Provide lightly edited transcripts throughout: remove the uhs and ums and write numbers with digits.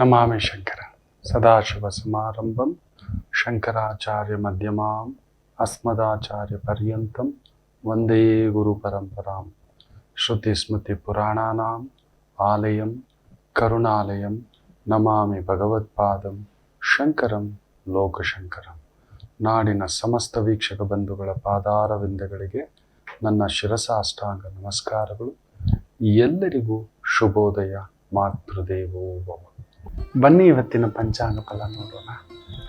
ನಮಾಮಿ ಶಂಕರ ಸದಾಶಿವಸಮಾರಂಭಂ ಶಂಕರಾಚಾರ್ಯ ಮಧ್ಯಮಾಂ ಅಸ್ಮದಾಚಾರ್ಯ ಪರ್ಯಂತಂ ವಂದೇ ಗುರು ಪರಂಪರಾಂ ಶ್ರುತಿಸ್ಮೃತಿ ಪುರಾಣಾನಾಂ ಆಲಯಂ ಕರುಣಾಲಯಂ ನಮಾಮಿ ಭಗವತ್ಪಾದಂ ಶಂಕರಂ ಲೋಕಶಂಕರಂ. ನಾಡಿನ ಸಮಸ್ತ ವೀಕ್ಷಕ ಬಂಧುಗಳ ಪಾದಾರವಿಂದಗಳಿಗೆ ನನ್ನ ಶಿರಸಾಷ್ಟಾಂಗ ನಮಸ್ಕಾರಗಳು. ಎಲ್ಲರಿಗೂ ಶುಭೋದಯ. ಮಾತೃದೇವೋ ಭವ. ಬನ್ನಿ ಇವತ್ತಿನ ಪಂಚಾಂಗ ಫಲ ನೋಡೋಣ.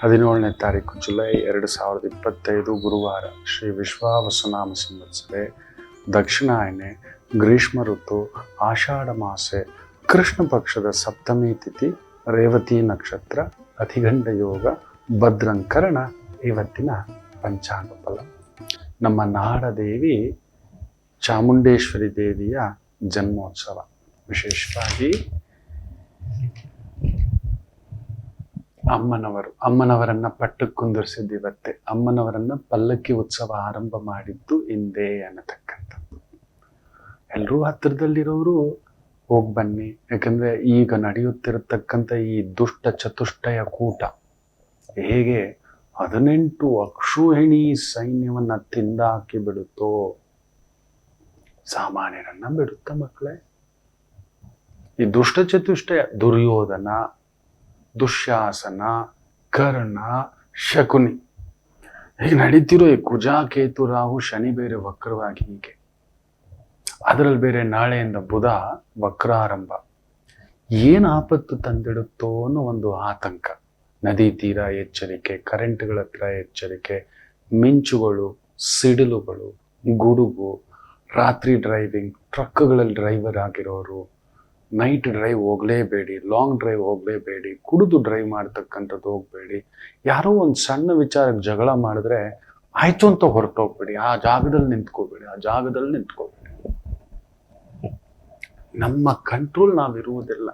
17ನೇ ತಾರೀಕು ಜುಲೈ 2025 ಗುರುವಾರ. ಶ್ರೀ ವಿಶ್ವಾವಸುನಾಮ ಸಂವತ್ಸರೆ, ದಕ್ಷಿಣಾಯನೆ, ಗ್ರೀಷ್ಮ ಋತು, ಆಷಾಢ ಮಾಸೆ, ಕೃಷ್ಣ ಪಕ್ಷದ ಸಪ್ತಮಿ ತಿಥಿ, ರೇವತಿ ನಕ್ಷತ್ರ, ಅತಿಗಂಡ ಯೋಗ, ಭದ್ರಂಕರಣ. ಇವತ್ತಿನ ಪಂಚಾಂಗ ಫಲ. ನಮ್ಮ ನಾಡದೇವಿ ಚಾಮುಂಡೇಶ್ವರಿ ದೇವಿಯ ಜನ್ಮೋತ್ಸವ. ವಿಶೇಷವಾಗಿ ಅಮ್ಮನವರನ್ನ ಪಟ್ಟಕ್ಕೆ ಕುಂದಿರಿಸಿದ್ದು ಇವತ್ತೇ. ಅಮ್ಮನವರನ್ನ ಪಲ್ಲಕ್ಕಿ ಉತ್ಸವ ಆರಂಭ ಮಾಡಿದ್ದು ಇಂದೇ ಅನ್ನತಕ್ಕಂಥದ್ದು. ಎಲ್ಲರೂ ಹತ್ತಿರದಲ್ಲಿರೋರು ಹೋಗಿ ಬನ್ನಿ. ಯಾಕಂದ್ರೆ ಈಗ ನಡೆಯುತ್ತಿರತಕ್ಕಂಥ ಈ ದುಷ್ಟ ಚತುಷ್ಟಯ ಕೂಟ ಹೇಗೆ 18 ಅಕ್ಷೋಹಿಣಿ ಸೈನ್ಯವನ್ನ ತಿಂದಾಕಿ ಬಿಡುತ್ತೋ, ಸಾಮಾನ್ಯರನ್ನ ಬಿಡುತ್ತ ಮಕ್ಕಳೇ. ಈ ದುಷ್ಟ ಚತುಷ್ಟಯ ದುರ್ಯೋಧನ, ದುಶ್ಯಾಸನ, ಕರ್ಣ, ಶಕುನಿ, ಹೀಗೆ ನಡೀತಿರೋ ಈ ಕುಜ, ಕೇತು, ರಾಹು, ಶನಿ ಬೇರೆ ವಕ್ರವಾಗಿ ಹೀಗೆ. ಅದರಲ್ಲಿ ಬೇರೆ ನಾಳೆಯಿಂದ ಬುಧ ವಕ್ರಾರಂಭ. ಏನು ಆಪತ್ತು ತಂದಿಡುತ್ತೋ ಅನ್ನೋ ಒಂದು ಆತಂಕ. ನದಿ ತೀರ ಎಚ್ಚರಿಕೆ, ಕರೆಂಟ್ಗಳ ಹತ್ರ ಎಚ್ಚರಿಕೆ, ಮಿಂಚುಗಳು, ಸಿಡಿಲುಗಳು, ಗುಡುಗು, ರಾತ್ರಿ ಡ್ರೈವಿಂಗ್, ಟ್ರಕ್ಗಳಲ್ಲಿ ಡ್ರೈವರ್ ಆಗಿರೋರು, ನೈಟ್ ಡ್ರೈವ್ ಹೋಗಲೇಬೇಡಿ, ಲಾಂಗ್ ಡ್ರೈವ್ ಹೋಗಲೇಬೇಡಿ, ಕುಡಿದು ಡ್ರೈವ್ ಮಾಡ್ತಕ್ಕಂಥದ್ದು ಹೋಗಬೇಡಿ. ಯಾರೋ ಒಂದು ಸಣ್ಣ ವಿಚಾರಕ್ಕೆ ಜಗಳ ಮಾಡಿದ್ರೆ ಆಯ್ತು ಅಂತ ಹೊರಟೋಗ್ಬೇಡಿ. ಆ ಜಾಗದಲ್ಲಿ ನಿಂತ್ಕೋಬೇಡಿ. ನಮ್ಮ ಕಂಟ್ರೋಲ್ ನಾವಿರುವುದಿಲ್ಲ.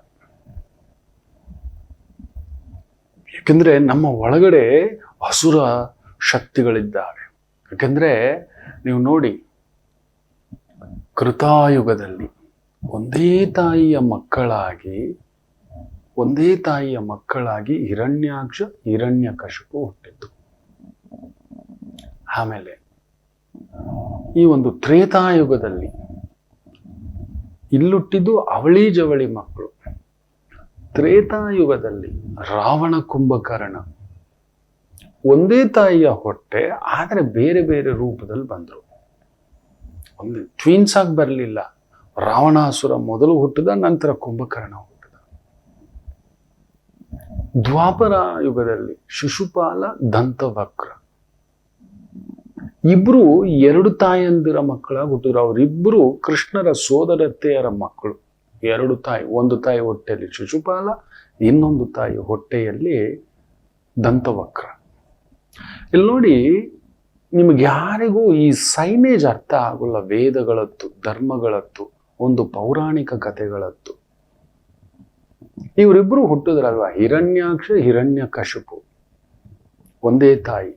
ಯಾಕಂದ್ರೆ ನಮ್ಮ ಒಳಗಡೆ ಅಸುರ ಶಕ್ತಿಗಳಿದ್ದಾವೆ. ಯಾಕಂದ್ರೆ ನೀವು ನೋಡಿ, ಕೃತಾಯುಗದಲ್ಲಿ ಒಂದೇ ತಾಯಿಯ ಮಕ್ಕಳಾಗಿ ಹಿರಣ್ಯಾಕ್ಷ, ಹಿರಣ್ಯಕಶಿಪು ಹುಟ್ಟಿದ್ದು. ಆಮೇಲೆ ಈ ಒಂದು ತ್ರೇತಾಯುಗದಲ್ಲಿ ಇಲ್ಲುಟ್ಟಿದ್ದು ಅವಳಿ ಜವಳಿ ಮಕ್ಕಳು. ತ್ರೇತಾಯುಗದಲ್ಲಿ ರಾವಣ, ಕುಂಭಕರ್ಣ ಒಂದೇ ತಾಯಿಯ ಹೊಟ್ಟೆ, ಆದರೆ ಬೇರೆ ಬೇರೆ ರೂಪದಲ್ಲಿ ಬಂದರು. ಒಂದು ಟ್ವಿನ್ಸ್ ಆಗಿ ಬರಲಿಲ್ಲ. ರಾವಣಾಸುರ ಮೊದಲು ಹುಟ್ಟಿದ, ನಂತರ ಕುಂಭಕರ್ಣ ಹುಟ್ಟಿದ. ದ್ವಾಪರ ಯುಗದಲ್ಲಿ ಶಿಶುಪಾಲ, ದಂತವಕ್ರ ಇಬ್ರು 2 ತಾಯಂದಿರ ಮಕ್ಕಳಾಗಿ ಹುಟ್ಟಿದ್ರು. ಅವರಿಬ್ಬರು ಕೃಷ್ಣರ ಸೋದರತೆಯರ ಮಕ್ಕಳು. 2 ತಾಯಿ, ಒಂದು ತಾಯಿ ಹೊಟ್ಟೆಯಲ್ಲಿ ಶಿಶುಪಾಲ, ಇನ್ನೊಂದು ತಾಯಿ ಹೊಟ್ಟೆಯಲ್ಲಿ ದಂತವಕ್ರ. ಇಲ್ಲಿ ನೋಡಿ, ನಿಮಗೆ ಯಾರಿಗೂ ಈ ಸೈನೇಜ್ ಅರ್ಥ ಆಗೋಲ್ಲ. ವೇದಗಳದ್ದು, ಧರ್ಮಗಳದ್ದು, ಒಂದು ಪೌರಾಣಿಕ ಕಥೆಗಳದ್ದು. ಇವರಿಬ್ಬರು ಹುಟ್ಟಿದ್ರಲ್ವಾ, ಹಿರಣ್ಯಾಕ್ಷ, ಹಿರಣ್ಯಕಶಿಪು ಒಂದೇ ತಾಯಿ.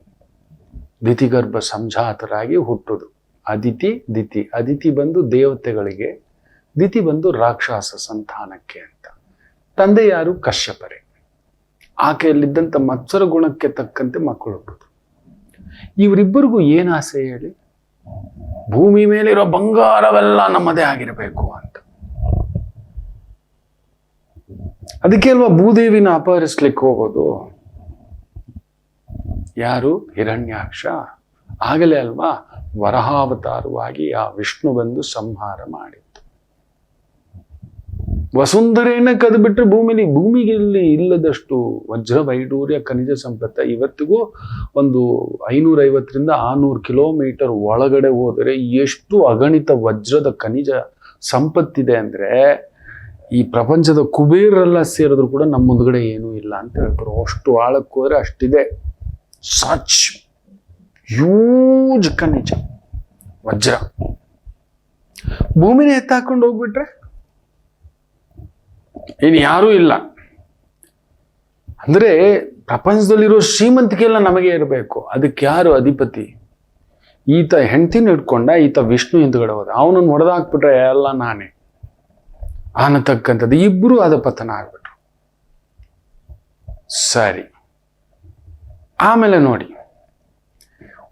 ದಿತಿಗರ್ಭ ಸಂಜಾತರಾಗಿ ಹುಟ್ಟುದು. ಅದಿತಿ, ದಿತಿ. ಅದಿತಿ ಬಂದು ದೇವತೆಗಳಿಗೆ, ದಿತಿ ಬಂದು ರಾಕ್ಷಸ ಸಂತಾನಕ್ಕೆ ಅಂತ. ತಂದೆ ಯಾರು? ಕಶ್ಯಪರೇ. ಆಕೆಯಲ್ಲಿದ್ದಂಥ ಮತ್ಸರ ಗುಣಕ್ಕೆ ತಕ್ಕಂತೆ ಮಕ್ಕಳು ಹುಟ್ಟುದು. ಇವರಿಬ್ಬರಿಗೂ ಏನು ಆಸೆ ಹೇಳಿ? ಭೂಮಿ ಮೇಲಿರೋ ಬಂಗಾರವೆಲ್ಲ ನಮ್ಮದೇ ಆಗಿರಬೇಕು ಅಂತ. ಅದಕ್ಕೆ ಅಲ್ವಾ ಭೂದೇವಿನ ಅಪಹರಿಸ್ಲಿಕ್ಕೆ ಹೋಗೋದು. ಯಾರು? ಹಿರಣ್ಯಾಕ್ಷ. ಆಗಲೇ ಅಲ್ವಾ ವರಹಾವತಾರವಾಗಿ ಆ ವಿಷ್ಣು ಬಂದು ಸಂಹಾರ ಮಾಡಿತ್ತು. ವಸುಂಧರೆಯನ್ನ ಕದ್ದು ಬಿಟ್ರೆ ಭೂಮಿಗೆ ಇಲ್ಲದಷ್ಟು ವಜ್ರ, ವೈಡೂರ್ಯ, ಖನಿಜ ಸಂಪತ್ತ. ಇವತ್ತಿಗೂ ಒಂದು 550 600 ಕಿಲೋಮೀಟರ್ ಒಳಗಡೆ ಹೋದರೆ ಎಷ್ಟು ಅಗಣಿತ ವಜ್ರದ ಖನಿಜ ಸಂಪತ್ತಿದೆ ಅಂದ್ರೆ, ಈ ಪ್ರಪಂಚದ ಕುಬೇರೆಲ್ಲ ಸೇರಿದ್ರು ಕೂಡ ನಮ್ಮ ಮುಂದ್ಗಡೆ ಏನೂ ಇಲ್ಲ ಅಂತ ಹೇಳ್ತಾರೆ. ಅಷ್ಟು ಆಳಕ್ಕೆ ಹೋದ್ರೆ ಅಷ್ಟಿದೆ. ಸಚ್ ಹ್ಯೂಜ್ ಖನಿಜ, ವಜ್ರ. ಭೂಮಿನ ಎತ್ತಾಕೊಂಡು ಹೋಗ್ಬಿಟ್ರೆ ಇನ್ನು ಯಾರೂ ಇಲ್ಲ. ಅಂದ್ರೆ ಪ್ರಪಂಚದಲ್ಲಿರೋ ಶ್ರೀಮಂತಿಕೆ ಎಲ್ಲ ನಮಗೆ ಇರಬೇಕು. ಅದಕ್ಕೆ ಯಾರು ಅಧಿಪತಿ? ಈತ ಹೆಂಡತಿನ ಇಟ್ಕೊಂಡ, ಈತ ವಿಷ್ಣು ಹಿಂದ್ಗಡೆ ಹೋದ. ಅವನನ್ನು ಹೊಡೆದಾಕ್ಬಿಟ್ರೆ ಎಲ್ಲ ನಾನೇ ಅನ್ನತಕ್ಕಂಥದ್ದು. ಇಬ್ಬರು ಅದ ಪತನ ಆಗ್ಬಿಟ್ರು. ಸರಿ, ಆಮೇಲೆ ನೋಡಿ,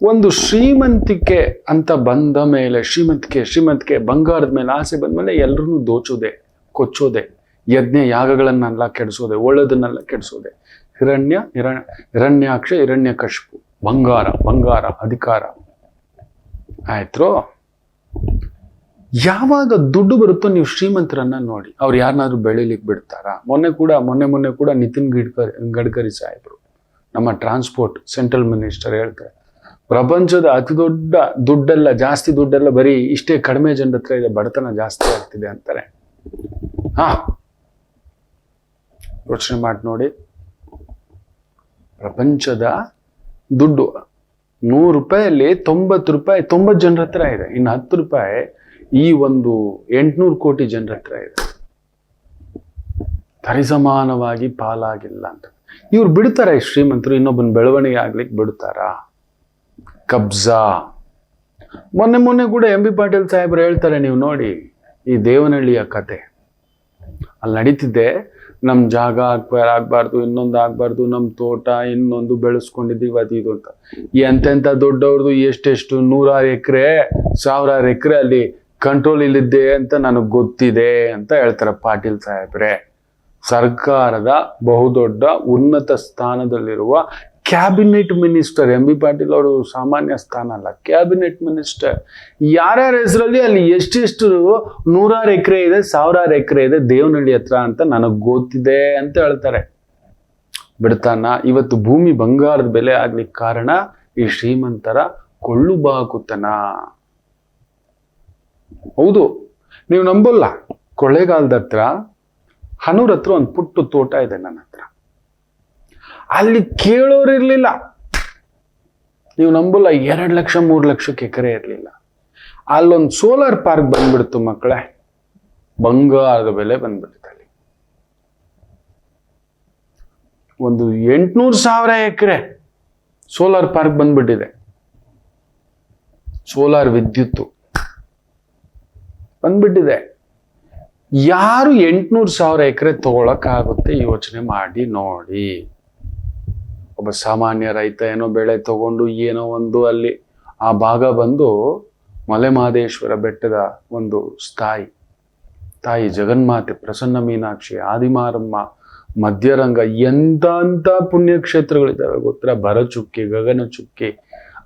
ಒಂದು ಶ್ರೀಮಂತಿಕೆ ಅಂತ ಬಂದ ಮೇಲೆ, ಶ್ರೀಮಂತಿಕೆ ಬಂಗಾರದ ಮೇಲೆ ಆಸೆ ಬಂದ ಮೇಲೆ ಎಲ್ಲರನ್ನೂ ದೋಚೋದೆ, ಕೊಚ್ಚೋದೆ, ಯಜ್ಞ ಯಾಗಗಳನ್ನೆಲ್ಲ ಕೆಡಿಸೋದೆ, ಒಳ್ಳೆದನ್ನೆಲ್ಲ ಕೆಡಿಸೋದೆ. ಹಿರಣ್ಯಾಕ್ಷ, ಹಿರಣ್ಯಕಶಿಪು, ಬಂಗಾರ ಅಧಿಕಾರ ಆಯ್ತು. ಯಾವಾಗ ದುಡ್ಡು ಬರುತ್ತೋ ನೀವು ಶ್ರೀಮಂತರನ್ನ ನೋಡಿ, ಅವ್ರು ಯಾರನ್ನಾದ್ರೂ ಬೆಳಿಲಿಕ್ಕೆ ಬಿಡ್ತಾರ? ಮೊನ್ನೆ ಕೂಡ ನಿತಿನ್ ಗಡ್ಕರಿ ಸಾಹೇಬ್ರು, ನಮ್ಮ ಟ್ರಾನ್ಸ್ಪೋರ್ಟ್ ಸೆಂಟ್ರಲ್ ಮಿನಿಸ್ಟರ್ ಹೇಳ್ತಾರೆ, ಪ್ರಪಂಚದ ಅತಿ ದೊಡ್ಡ ದುಡ್ಡೆಲ್ಲ, ಜಾಸ್ತಿ ದುಡ್ಡೆಲ್ಲ ಬರೀ ಇಷ್ಟೇ ಕಡಿಮೆ ಜನರ ಹತ್ರ ಇದೆ, ಬಡತನ ಜಾಸ್ತಿ ಆಗ್ತಿದೆ ಅಂತಾರೆ. ಯೋಚನೆ ಮಾಡಿ ನೋಡಿ, ಪ್ರಪಂಚದ ದುಡ್ಡು 100 ರೂಪಾಯಲ್ಲಿ 90 ರೂಪಾಯಿ 90 ಜನರ ಹತ್ರ ಇದೆ, ಇನ್ನು 10 ರೂಪಾಯಿ ಈ ಒಂದು 800 ಕೋಟಿ ಜನರ ಹತ್ರ ಇದೆ. ಸರಿಸಮಾನವಾಗಿ ಪಾಲಾಗಿಲ್ಲ ಅಂತ ಇವ್ರು ಬಿಡ್ತಾರ? ಶ್ರೀಮಂತರು ಇನ್ನೊಬ್ಬನ ಬೆಳವಣಿಗೆ ಆಗ್ಲಿಕ್ಕೆ ಬಿಡ್ತಾರ? ಕಬ್ಜಾ. ಮೊನ್ನೆ ಕೂಡ MB ಪಾಟೀಲ್ ಸಾಹೇಬ್ರು ಹೇಳ್ತಾರೆ, ನೀವು ನೋಡಿ ಈ ದೇವನಹಳ್ಳಿಯ ಕತೆ, ಅಲ್ಲಿ ನಡೀತಿದ್ದೆ, ನಮ್ ಜಾಗ ಆಗ್ಬಾರ್ದು, ಇನ್ನೊಂದು ಆಗ್ಬಾರ್ದು, ನಮ್ ತೋಟ ಇನ್ನೊಂದು ಬೆಳೆಸ್ಕೊಂಡಿದ್ದೀವಿ ಅದು ಇದು ಅಂತ. ಎಂತೆಂಥ ದೊಡ್ಡವ್ರದ್ದು ಎಷ್ಟೆಷ್ಟು 100 ಎಕರೆ 1000 ಎಕರೆ ಅಲ್ಲಿ ಕಂಟ್ರೋಲ್ ಇಲ್ಲಿದ್ದೆ ಅಂತ ನನಗೆ ಗೊತ್ತಿದೆ ಅಂತ ಹೇಳ್ತಾರೆ ಪಾಟೀಲ್ ಸಾಹೇಬ್ರೆ. ಸರ್ಕಾರದ ಬಹುದೊಡ್ಡ ಉನ್ನತ ಸ್ಥಾನದಲ್ಲಿರುವ ಕ್ಯಾಬಿನೆಟ್ ಮಿನಿಸ್ಟರ್, MB ಪಾಟೀಲ್ ಅವರು ಸಾಮಾನ್ಯ ಸ್ಥಾನ ಅಲ್ಲ, ಕ್ಯಾಬಿನೆಟ್ ಮಿನಿಸ್ಟರ್. ಯಾರ್ಯಾರ ಹೆಸರಲ್ಲಿ ಅಲ್ಲಿ ಎಷ್ಟೆಷ್ಟು 100 ಎಕರೆ ಇದೆ, 1000 ಎಕರೆ ಇದೆ ದೇವನಹಳ್ಳಿ ಹತ್ರ ಅಂತ ನನಗೆ ಗೊತ್ತಿದೆ ಅಂತ ಹೇಳ್ತಾರೆ. ಬಿಡ್ತಾನ? ಇವತ್ತು ಭೂಮಿ ಬಂಗಾರದ ಬೆಲೆ ಆಗ್ಲಿಕ್ಕೆ ಕಾರಣ ಈ ಶ್ರೀಮಂತರ ಕೊಳ್ಳುಬಾಕುತನ. ಹೌದು, ನೀವು ನಂಬಲ್ಲ, ಕೊಳ್ಳೇಗಾಲದ ಹತ್ರ ಹನೂರ್ ಹತ್ರ ಒಂದು ಪುಟ್ಟು ತೋಟ ಇದೆ ನನ್ನ ಹತ್ರ. ಅಲ್ಲಿ ಕೇಳೋರಿರ್ಲಿಲ್ಲ, ನೀವು ನಂಬಲ್ಲ, 2 ಲಕ್ಷ 3 ಲಕ್ಷಕ್ಕೆ ಎಕರೆ ಇರಲಿಲ್ಲ. ಅಲ್ಲೊಂದು ಸೋಲಾರ್ ಪಾರ್ಕ್ ಬಂದ್ಬಿಡ್ತು ಮಕ್ಕಳೇ, ಬಂಗಾರದ ಬೆಲೆ ಬಂದ್ಬಿಡ್ತು. ಅಲ್ಲಿ ಒಂದು 800,000 ಎಕರೆ ಸೋಲಾರ್ ಪಾರ್ಕ್ ಬಂದ್ಬಿಟ್ಟಿದೆ, ಸೋಲಾರ್ ವಿದ್ಯುತ್ತು ಬಂದ್ಬಿಟ್ಟಿದೆ. ಯಾರು 800,000 ಎಕರೆ ತಗೊಳಕ್ಕಾಗುತ್ತೆ? ಯೋಚನೆ ಮಾಡಿ ನೋಡಿ. ಒಬ್ಬ ಸಾಮಾನ್ಯ ರೈತ ಏನೋ ಬೆಳೆ ತಗೊಂಡು ಏನೋ ಒಂದು ಅಲ್ಲಿ ಆ ಭಾಗ ಬಂದು ಮಲೆ ಮಹದೇಶ್ವರ ಬೆಟ್ಟದ ಒಂದು ತಾಯಿ ಜಗನ್ಮಾತೆ, ಪ್ರಸನ್ನ ಮೀನಾಕ್ಷಿ, ಆದಿಮಾರಮ್ಮ, ಮಧ್ಯರಂಗ, ಎಂತ ಪುಣ್ಯಕ್ಷೇತ್ರಗಳಿದ್ದಾವೆ ಗೊತ್ತಾ? ಭರಚುಕ್ಕಿ, ಗಗನ ಚುಕ್ಕಿ,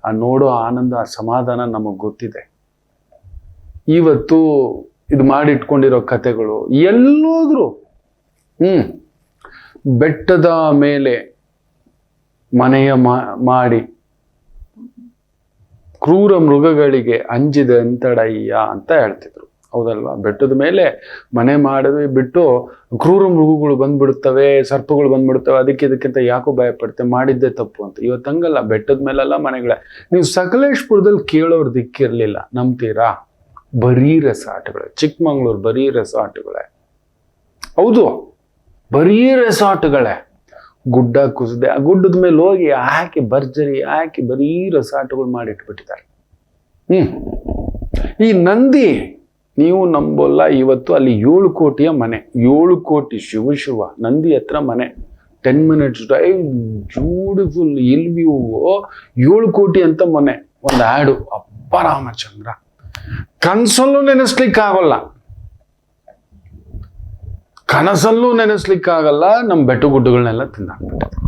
ಆ ನೋಡೋ ಆನಂದ, ಆ ಸಮಾಧಾನ ನಮಗ್ ಗೊತ್ತಿದೆ. ಇವತ್ತು ಇದು ಮಾಡಿಟ್ಕೊಂಡಿರೋ ಕತೆಗಳು ಎಲ್ಲೋದ್ರು. ಬೆಟ್ಟದ ಮೇಲೆ ಮನೆಯ ಮಾಡಿ ಕ್ರೂರ ಮೃಗಗಳಿಗೆ ಅಂಜಿದ ಅಂತಡಯ್ಯ ಅಂತ ಹೇಳ್ತಿದ್ರು, ಹೌದಲ್ವಾ? ಬೆಟ್ಟದ ಮೇಲೆ ಮನೆ ಮಾಡಿದ್ವಿ ಬಿಟ್ಟು ಕ್ರೂರ ಮೃಗಗಳು ಬಂದ್ಬಿಡ್ತವೆ, ಸರ್ಪಗಳು ಬಂದ್ಬಿಡ್ತವೆ, ಇದಕ್ಕಿಂತ ಯಾಕೋ ಭಯ ಪಡ್ತೇವೆ, ಮಾಡಿದ್ದೆ ತಪ್ಪು ಅಂತ. ಇವತ್ತು ಹಂಗಲ್ಲ, ಬೆಟ್ಟದ ಮೇಲೆಲ್ಲ ಮನೆಗಳೇ. ನೀವು ಸಕಲೇಶ್ಪುರದಲ್ಲಿ ಕೇಳೋರ್ ದಿಕ್ಕಿರ್ಲಿಲ್ಲ, ನಂಬ್ತೀರಾ? ಬರೀ ರೆಸಾರ್ಟ್ಗಳೇ, ಚಿಕ್ಕಮಂಗ್ಳೂರು ಬರೀ ರೆಸಾರ್ಟ್ಗಳೇ. ಹೌದು, ಬರೀ ರೆಸಾರ್ಟ್ಗಳೇ. ಗುಡ್ಡ ಕುಸಿದೆ, ಆ ಗುಡ್ಡದ ಮೇಲೆ ಹೋಗಿ ಹಾಕಿ ಭರ್ಜರಿ ಹಾಕಿ ಬರೀ ರೆಸಾರ್ಟ್ಗಳು ಮಾಡಿಟ್ಬಿಟ್ಟಿದ್ದಾರೆ. ಈ ನಂದಿ, ನೀವು ನಂಬೋಲ್ಲ, ಇವತ್ತು ಅಲ್ಲಿ 7 ಕೋಟಿಯ ಮನೆ, 7 ಕೋಟಿ ಶಿವ ನಂದಿ ಹತ್ರ ಮನೆ, 10 minutes drive, beautiful hill view, 7 ಕೋಟಿ ಅಂತ ಮನೆ. ಒಂದು ಆಡು, ಅಪ್ಪ ರಾಮಚಂದ್ರ, ಕನಸಲ್ಲೂ ನೆನೆಸ್ಲಿಕ್ಕಾಗಲ್ಲ, ಕನಸಲ್ಲೂ ನೆನೆಸ್ಲಿಕ್ಕಾಗಲ್ಲ. ನಮ್ಮ ಬೆಟ್ಟ ಗುಡ್ಡಗಳನ್ನೆಲ್ಲ ತಿಂದಾಕ್ಬಿಟ್ಟಿದೆ.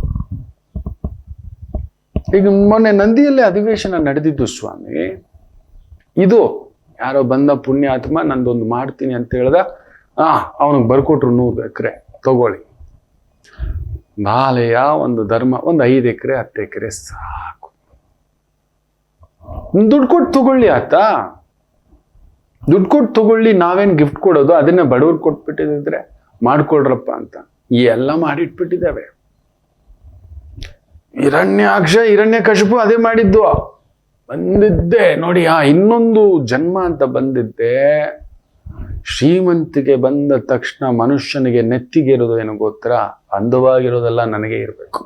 ಈಗ ಮೊನ್ನೆ ನಂದಿಯಲ್ಲೇ ಅಧಿವೇಶನ ನಡೆದಿದ್ದು ಸ್ವಾಮಿ. ಇದು ಯಾರೋ ಬಂದ ಪುಣ್ಯಾತ್ಮ ನಂದೊಂದು ಮಾಡ್ತೀನಿ ಅಂತ ಹೇಳ್ದ, ಅವನಿಗೆ ಬರ್ಕೊಟ್ರು 100 ಎಕರೆ ತಗೊಳ್ಳಿ. ನಾಲೆಯ ಒಂದು ಧರ್ಮ, ಒಂದು 5 ಎಕರೆ 10 ಎಕರೆ ಸಾಕು, ದುಡ್ಡು ಕೊಟ್ಟು ತಗೊಳ್ಳಿ ಆತ, ದುಡ್ಡು ಕೊಟ್ಟು ತಗೊಳ್ಳಿ. ನಾವೇನು ಗಿಫ್ಟ್ ಕೊಡೋದು? ಅದನ್ನ ಬಡವ್ರು ಕೊಟ್ಬಿಟ್ಟಿದ್ರೆ ಮಾಡ್ಕೊಳ್ರಪ್ಪ ಅಂತ ಎಲ್ಲ ಮಾಡಿಟ್ಬಿಟ್ಟಿದ್ದಾವೆ. ಹಿರಣ್ಯಾಕ್ಷ, ಹಿರಣ್ಯಕಶಿಪು ಅದೇ ಮಾಡಿದ್ದು. ಬಂದಿದ್ದೆ ನೋಡಿ, ಇನ್ನೊಂದು ಜನ್ಮ ಅಂತ ಬಂದಿದ್ದೆ. ಶ್ರೀಮಂತಿಗೆ ಬಂದ ತಕ್ಷಣ ಮನುಷ್ಯನಿಗೆ ನೆತ್ತಿಗೆ ಇರೋದು ಏನು ಗೊತ್ತಾ? ಅಂದವಾಗಿರೋದೆಲ್ಲ ನನಗೆ ಇರಬೇಕು.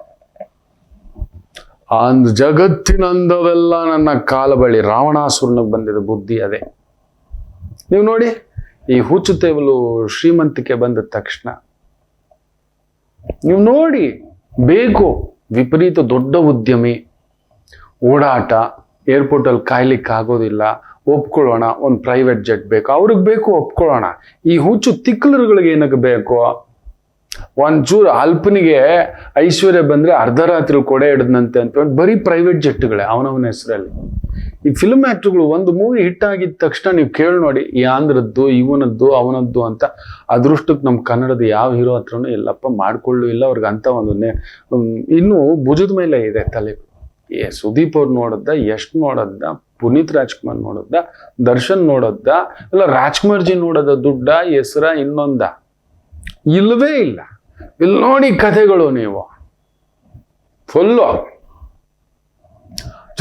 ಜಗತ್ತಿನ ಅಂದವೆಲ್ಲ ನನ್ನ ಕಾಲ ಬಳಿ. ರಾವಣಾಸುರನಿಗೆ ಬಂದಿದೆ ಬುದ್ಧಿ ಅದೇ. ನೀವು ನೋಡಿ, ಈ ಹುಚ್ಚುತೇವಲು ಶ್ರೀಮಂತಿಕೆ ಬಂದ ತಕ್ಷಣ ನೀವು ನೋಡಿ, ಬೇಕು. ವಿಪರೀತ ದೊಡ್ಡ ಉದ್ಯಮಿ, ಓಡಾಟ, ಏರ್ಪೋರ್ಟಲ್ಲಿ ಕಾಯ್ಲಿಕ್ಕೆ ಆಗೋದಿಲ್ಲ, ಒಪ್ಕೊಳ್ಳೋಣ. ಒಂದು ಪ್ರೈವೇಟ್ ಜೆಟ್ ಬೇಕು, ಅವ್ರಿಗೆ ಬೇಕು, ಒಪ್ಕೊಳ್ಳೋಣ. ಈ ಹುಚ್ಚು ತಿಕ್ಕಲರುಗಳಿಗೆ ಏನಕ್ಕೆ ಬೇಕು? ಒಂಚೂರು ಅಲ್ಪನಿಗೆ ಐಶ್ವರ್ಯ ಬಂದ್ರೆ ಅರ್ಧ ರಾತ್ರಿ ಕೊಡೆ ಹಿಡಿದಂತೆ ಅಂತ ಬರೀ ಪ್ರೈವೇಟ್ ಜೆಟ್ಗಳೇ ಅವನವನ ಹೆಸರಲ್ಲಿ. ಈ ಫಿಲ್ಮ್ ಆಕ್ಟರ್ಗಳು ಒಂದು ಮೂವಿ ಹಿಟ್ ಆಗಿದ ತಕ್ಷಣ ನೀವು ಕೇಳಿ ನೋಡಿ, ಈ ಆಂಧ್ರದ್ದು, ಇವನದ್ದು, ಅವನದ್ದು ಅಂತ. ಅದೃಷ್ಟಕ್ಕೆ ನಮ್ಮ ಕನ್ನಡದ ಯಾವ ಹೀರೋ ಹತ್ರನೂ ಎಲ್ಲಪ್ಪ ಮಾಡ್ಕೊಳ್ಳು ಇಲ್ಲ ಅವ್ರಿಗೆ ಅಂತ ಒಂದು ಇನ್ನು ಭುಜದ ಮೇಲೆ ಇದೆ ತಲೆ. ಸುದೀಪ್ ಅವ್ರು ನೋಡದ್ದ, ಯಶ್ ನೋಡದ್ದ, ಪುನೀತ್ ರಾಜ್ಕುಮಾರ್ ನೋಡದ್ದ, ದರ್ಶನ್ ನೋಡದ್ದ, ಇಲ್ಲ ರಾಜ್ಕುಮಾರ್ ಜಿ ನೋಡೋದ, ದುಡ್ಡ, ಹೆಸರ, ಇನ್ನೊಂದ? ಇಲ್ಲವೇ ಇಲ್ಲ. ಇಲ್ಲಿ ನೋಡಿ ಕಥೆಗಳು ನೀವು ಫುಲ್ಲು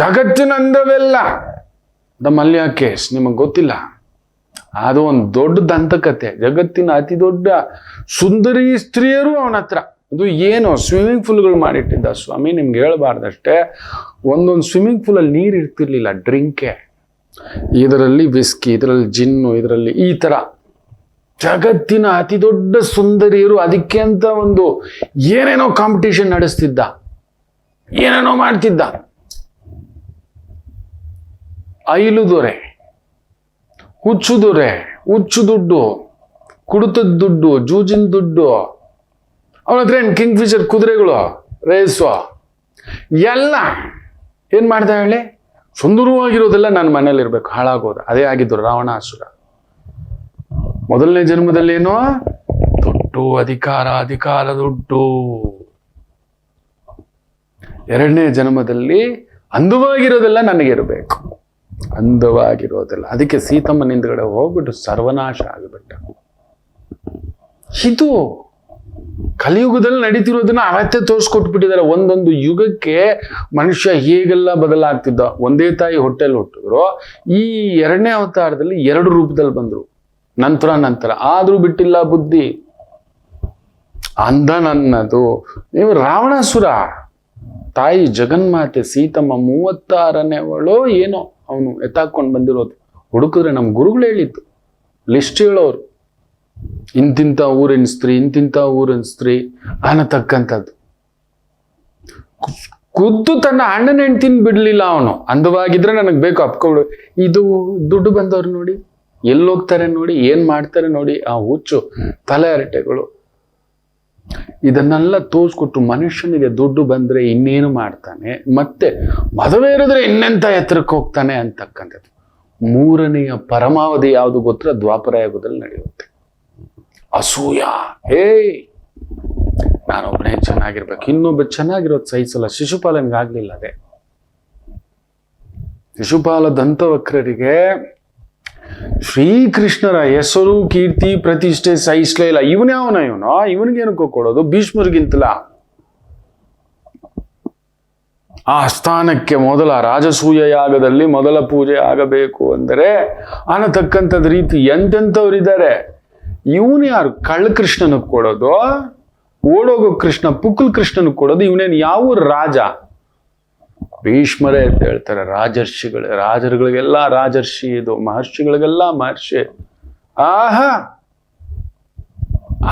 ಜಗತ್ತಿನಂದವೆಲ್ಲ. ದ ಮಲ್ಯ ಕೇಸ್ ನಿಮಗೆ ಗೊತ್ತಿಲ್ಲ? ಅದು ಒಂದು ದೊಡ್ಡ ದಂತಕತೆ. ಜಗತ್ತಿನ ಅತಿ ದೊಡ್ಡ ಸುಂದರಿ ಸ್ತ್ರೀಯರು ಅವನ ಹತ್ರ. ಅದು ಏನು ಸ್ವಿಮ್ಮಿಂಗ್ ಪೂಲ್ಗಳು ಮಾಡಿಟ್ಟಿದ್ದ ಸ್ವಾಮಿ, ನಿಮ್ಗೆ ಹೇಳ್ಬಾರ್ದಷ್ಟೇ. ಒಂದೊಂದು ಸ್ವಿಮ್ಮಿಂಗ್ ಪೂಲಲ್ಲಿ ನೀರು ಇರ್ತಿರ್ಲಿಲ್ಲ, ಡ್ರಿಂಕೆ. ಇದರಲ್ಲಿ ವಿಸ್ಕಿ, ಇದರಲ್ಲಿ ಜಿನ್ನು, ಇದರಲ್ಲಿ ಈ ತರ ಜಗತ್ತಿನ ಅತಿ ದೊಡ್ಡ ಸುಂದರಿಯರು. ಅದಕ್ಕೆ ಅಂತ ಒಂದು ಏನೇನೋ ಕಾಂಪಿಟೇಷನ್ ನಡೆಸ್ತಿದ್ದ, ಏನೇನೋ ಮಾಡ್ತಿದ್ದ. ಐಲು ದೊರೆ, ಹುಚ್ಚು ದೊರೆ, ಹುಚ್ಚು ದುಡ್ಡು, ಕುಡಿತದ ದುಡ್ಡು, ಜೂಜಿನ ದುಡ್ಡು. ಅವನ ಹತ್ರ ಏನು ಕಿಂಗ್ ಫಿಶರ್ ಕುದುರೆಗಳು, ರೇಸು ಎಲ್ಲ. ಏನ್ ಮಾಡ್ದ ಹೇಳಿ? ಸುಂದರವಾಗಿರೋದೆಲ್ಲ ನನ್ನ ಮನೇಲಿ ಇರ್ಬೇಕು, ಹಾಳಾಗೋದು. ಅದೇ ಆಗಿದ್ದು ರಾವಣಾಸುರ. ಮೊದಲನೇ ಜನ್ಮದಲ್ಲೇನೋ ದುಡ್ಡು, ಅಧಿಕಾರ ದುಡ್ಡು. ಎರಡನೇ ಜನ್ಮದಲ್ಲಿ ಅಂದವಾಗಿರೋದೆಲ್ಲ ನನಗಿರಬೇಕು, ಅಂದವಾಗಿರೋದೆಲ್ಲ. ಅದಕ್ಕೆ ಸೀತಮ್ಮನ ಹಿಂದ್ಗಡೆ ಹೋಗ್ಬಿಟ್ಟು ಸರ್ವನಾಶ ಆಗಿಬಿಟ್ಟ. ಇದು ಕಲಿಯುಗದಲ್ಲಿ ನಡೀತಿರೋದನ್ನ ಅವತ್ತೇ ತೋರಿಸ್ಕೊಟ್ಬಿಟ್ಟಿದ್ದಾರೆ. ಒಂದೊಂದು ಯುಗಕ್ಕೆ ಮನುಷ್ಯ ಹೇಗೆಲ್ಲ ಬದಲಾಗ್ತಿದ್ದ. ಒಂದೇ ತಾಯಿ ಹೊಟ್ಟೆಲ್ಲಿ ಹುಟ್ಟಿದ್ರು, ಈ ಎರಡನೇ ಅವತಾರದಲ್ಲಿ ಎರಡು ರೂಪದಲ್ಲಿ ಬಂದ್ರು. ನಂತರ ಆದ್ರೂ ಬಿಟ್ಟಿಲ್ಲ ಬುದ್ಧಿ. ಅಂದ ನನ್ನದು. ನೀವು ರಾವಣಾಸುರ, ತಾಯಿ ಜಗನ್ಮಾತೆ ಸೀತಮ್ಮ 36ನೇವಳೋ ಏನೋ ಅವನು ಎತ್ತಾಕೊಂಡು ಬಂದಿರೋದು. ಹುಡುಕಿದ್ರೆ ನಮ್ಮ ಗುರುಗಳು ಹೇಳಿದ್ದು, ಲಿಸ್ಟ್ ಹೇಳೋರು. ಇಂತಿಂತ ಊರಿನ ಸ್ತ್ರೀ, ಇಂತಿಂತ ಊರಿನ ಸ್ತ್ರೀ ಅನ್ನತಕ್ಕಂಥದ್ದು. ಖುದ್ದು ತನ್ನ ಅಣ್ಣನ ಹೆಂಡ್ತಿನ ಬಿಡ್ಲಿಲ್ಲ ಅವನು. ಅಂದವಾಗಿದ್ರೆ ನನಗೆ ಬೇಕು ಅಪ್ಕೊಂಡು. ಇದು ದುಡ್ಡು ಬಂದವ್ರು ನೋಡಿ, ಎಲ್ಲೋಗ್ತಾರೆ ನೋಡಿ, ಏನ್ ಮಾಡ್ತಾರೆ ನೋಡಿ. ಆ ಹುಚ್ಚು ತಲೆ ಹರಟೆಗಳು ಇದನ್ನೆಲ್ಲ ತೋರಿಸ್ಕೊಟ್ಟು ಮನುಷ್ಯನಿಗೆ ದುಡ್ಡು ಬಂದ್ರೆ ಇನ್ನೇನು ಮಾಡ್ತಾನೆ, ಮತ್ತೆ ಮದುವೆ ಇರಿದ್ರೆ ಇನ್ನೆಂತ ಎತ್ತರಕ್ಕೆ ಹೋಗ್ತಾನೆ ಅಂತಕ್ಕಂಥದ್ದು. ಮೂರನೆಯ ಪರಮಾವಧಿ ಯಾವುದು ಗೊತ್ತರ? ದ್ವಾಪರ ಯುಗದಲ್ಲಿ ನಡೆಯುತ್ತೆ. ಅಸೂಯ. ನಾನೊಬ್ಬನೇ ಚೆನ್ನಾಗಿರ್ಬೇಕು, ಇನ್ನೊಬ್ಬ ಚೆನ್ನಾಗಿರೋದು ಸಹಿಸಲ್ಲ. ಶಿಶುಪಾಲನ್ಗಾಗ್ಲಿಲ್ಲ ಅದೇ. ಶಿಶುಪಾಲ ದಂತವಕ್ರರಿಗೆ ಶ್ರೀಕೃಷ್ಣರ ಹೆಸರು, ಕೀರ್ತಿ, ಪ್ರತಿಷ್ಠೆ ಸಹಿಸ್ಲೇ ಇಲ್ಲ. ಇವನಿಗೇನಕ್ಕೋ ಕೊಡೋದು? ಭೀಷ್ಮರಿಗಿಂತಲ ಆ ಸ್ಥಾನಕ್ಕೆ ಮೊದಲ ರಾಜಸೂಯ ಯಾಗದಲ್ಲಿ ಮೊದಲ ಪೂಜೆ ಆಗಬೇಕು ಅಂದರೆ ಅನ್ನತಕ್ಕಂಥದ್ ರೀತಿ ಎಂತೆಂಥವ್ರಿದ್ದಾರೆ. ಇವನು ಯಾರು? ಕಳ್ಳ ಕೃಷ್ಣನಿಗೆ ಕೊಡೋದು, ಓಡೋಗೋ ಕೃಷ್ಣ ಪುಕ್ಕಲ್ ಕೃಷ್ಣನಿಗೆ ಕೊಡೋದು. ಇವನೇನು ಯಾವ ರಾಜ? ಭೀಷ್ಮರೇ ಅಂತ ಹೇಳ್ತಾರೆ. ರಾಜರುಗಳಿಗೆಲ್ಲ ರಾಜರ್ಷಿ, ಇದು ಮಹರ್ಷಿಗಳಿಗೆಲ್ಲ ಮಹರ್ಷಿ. ಆಹಾ,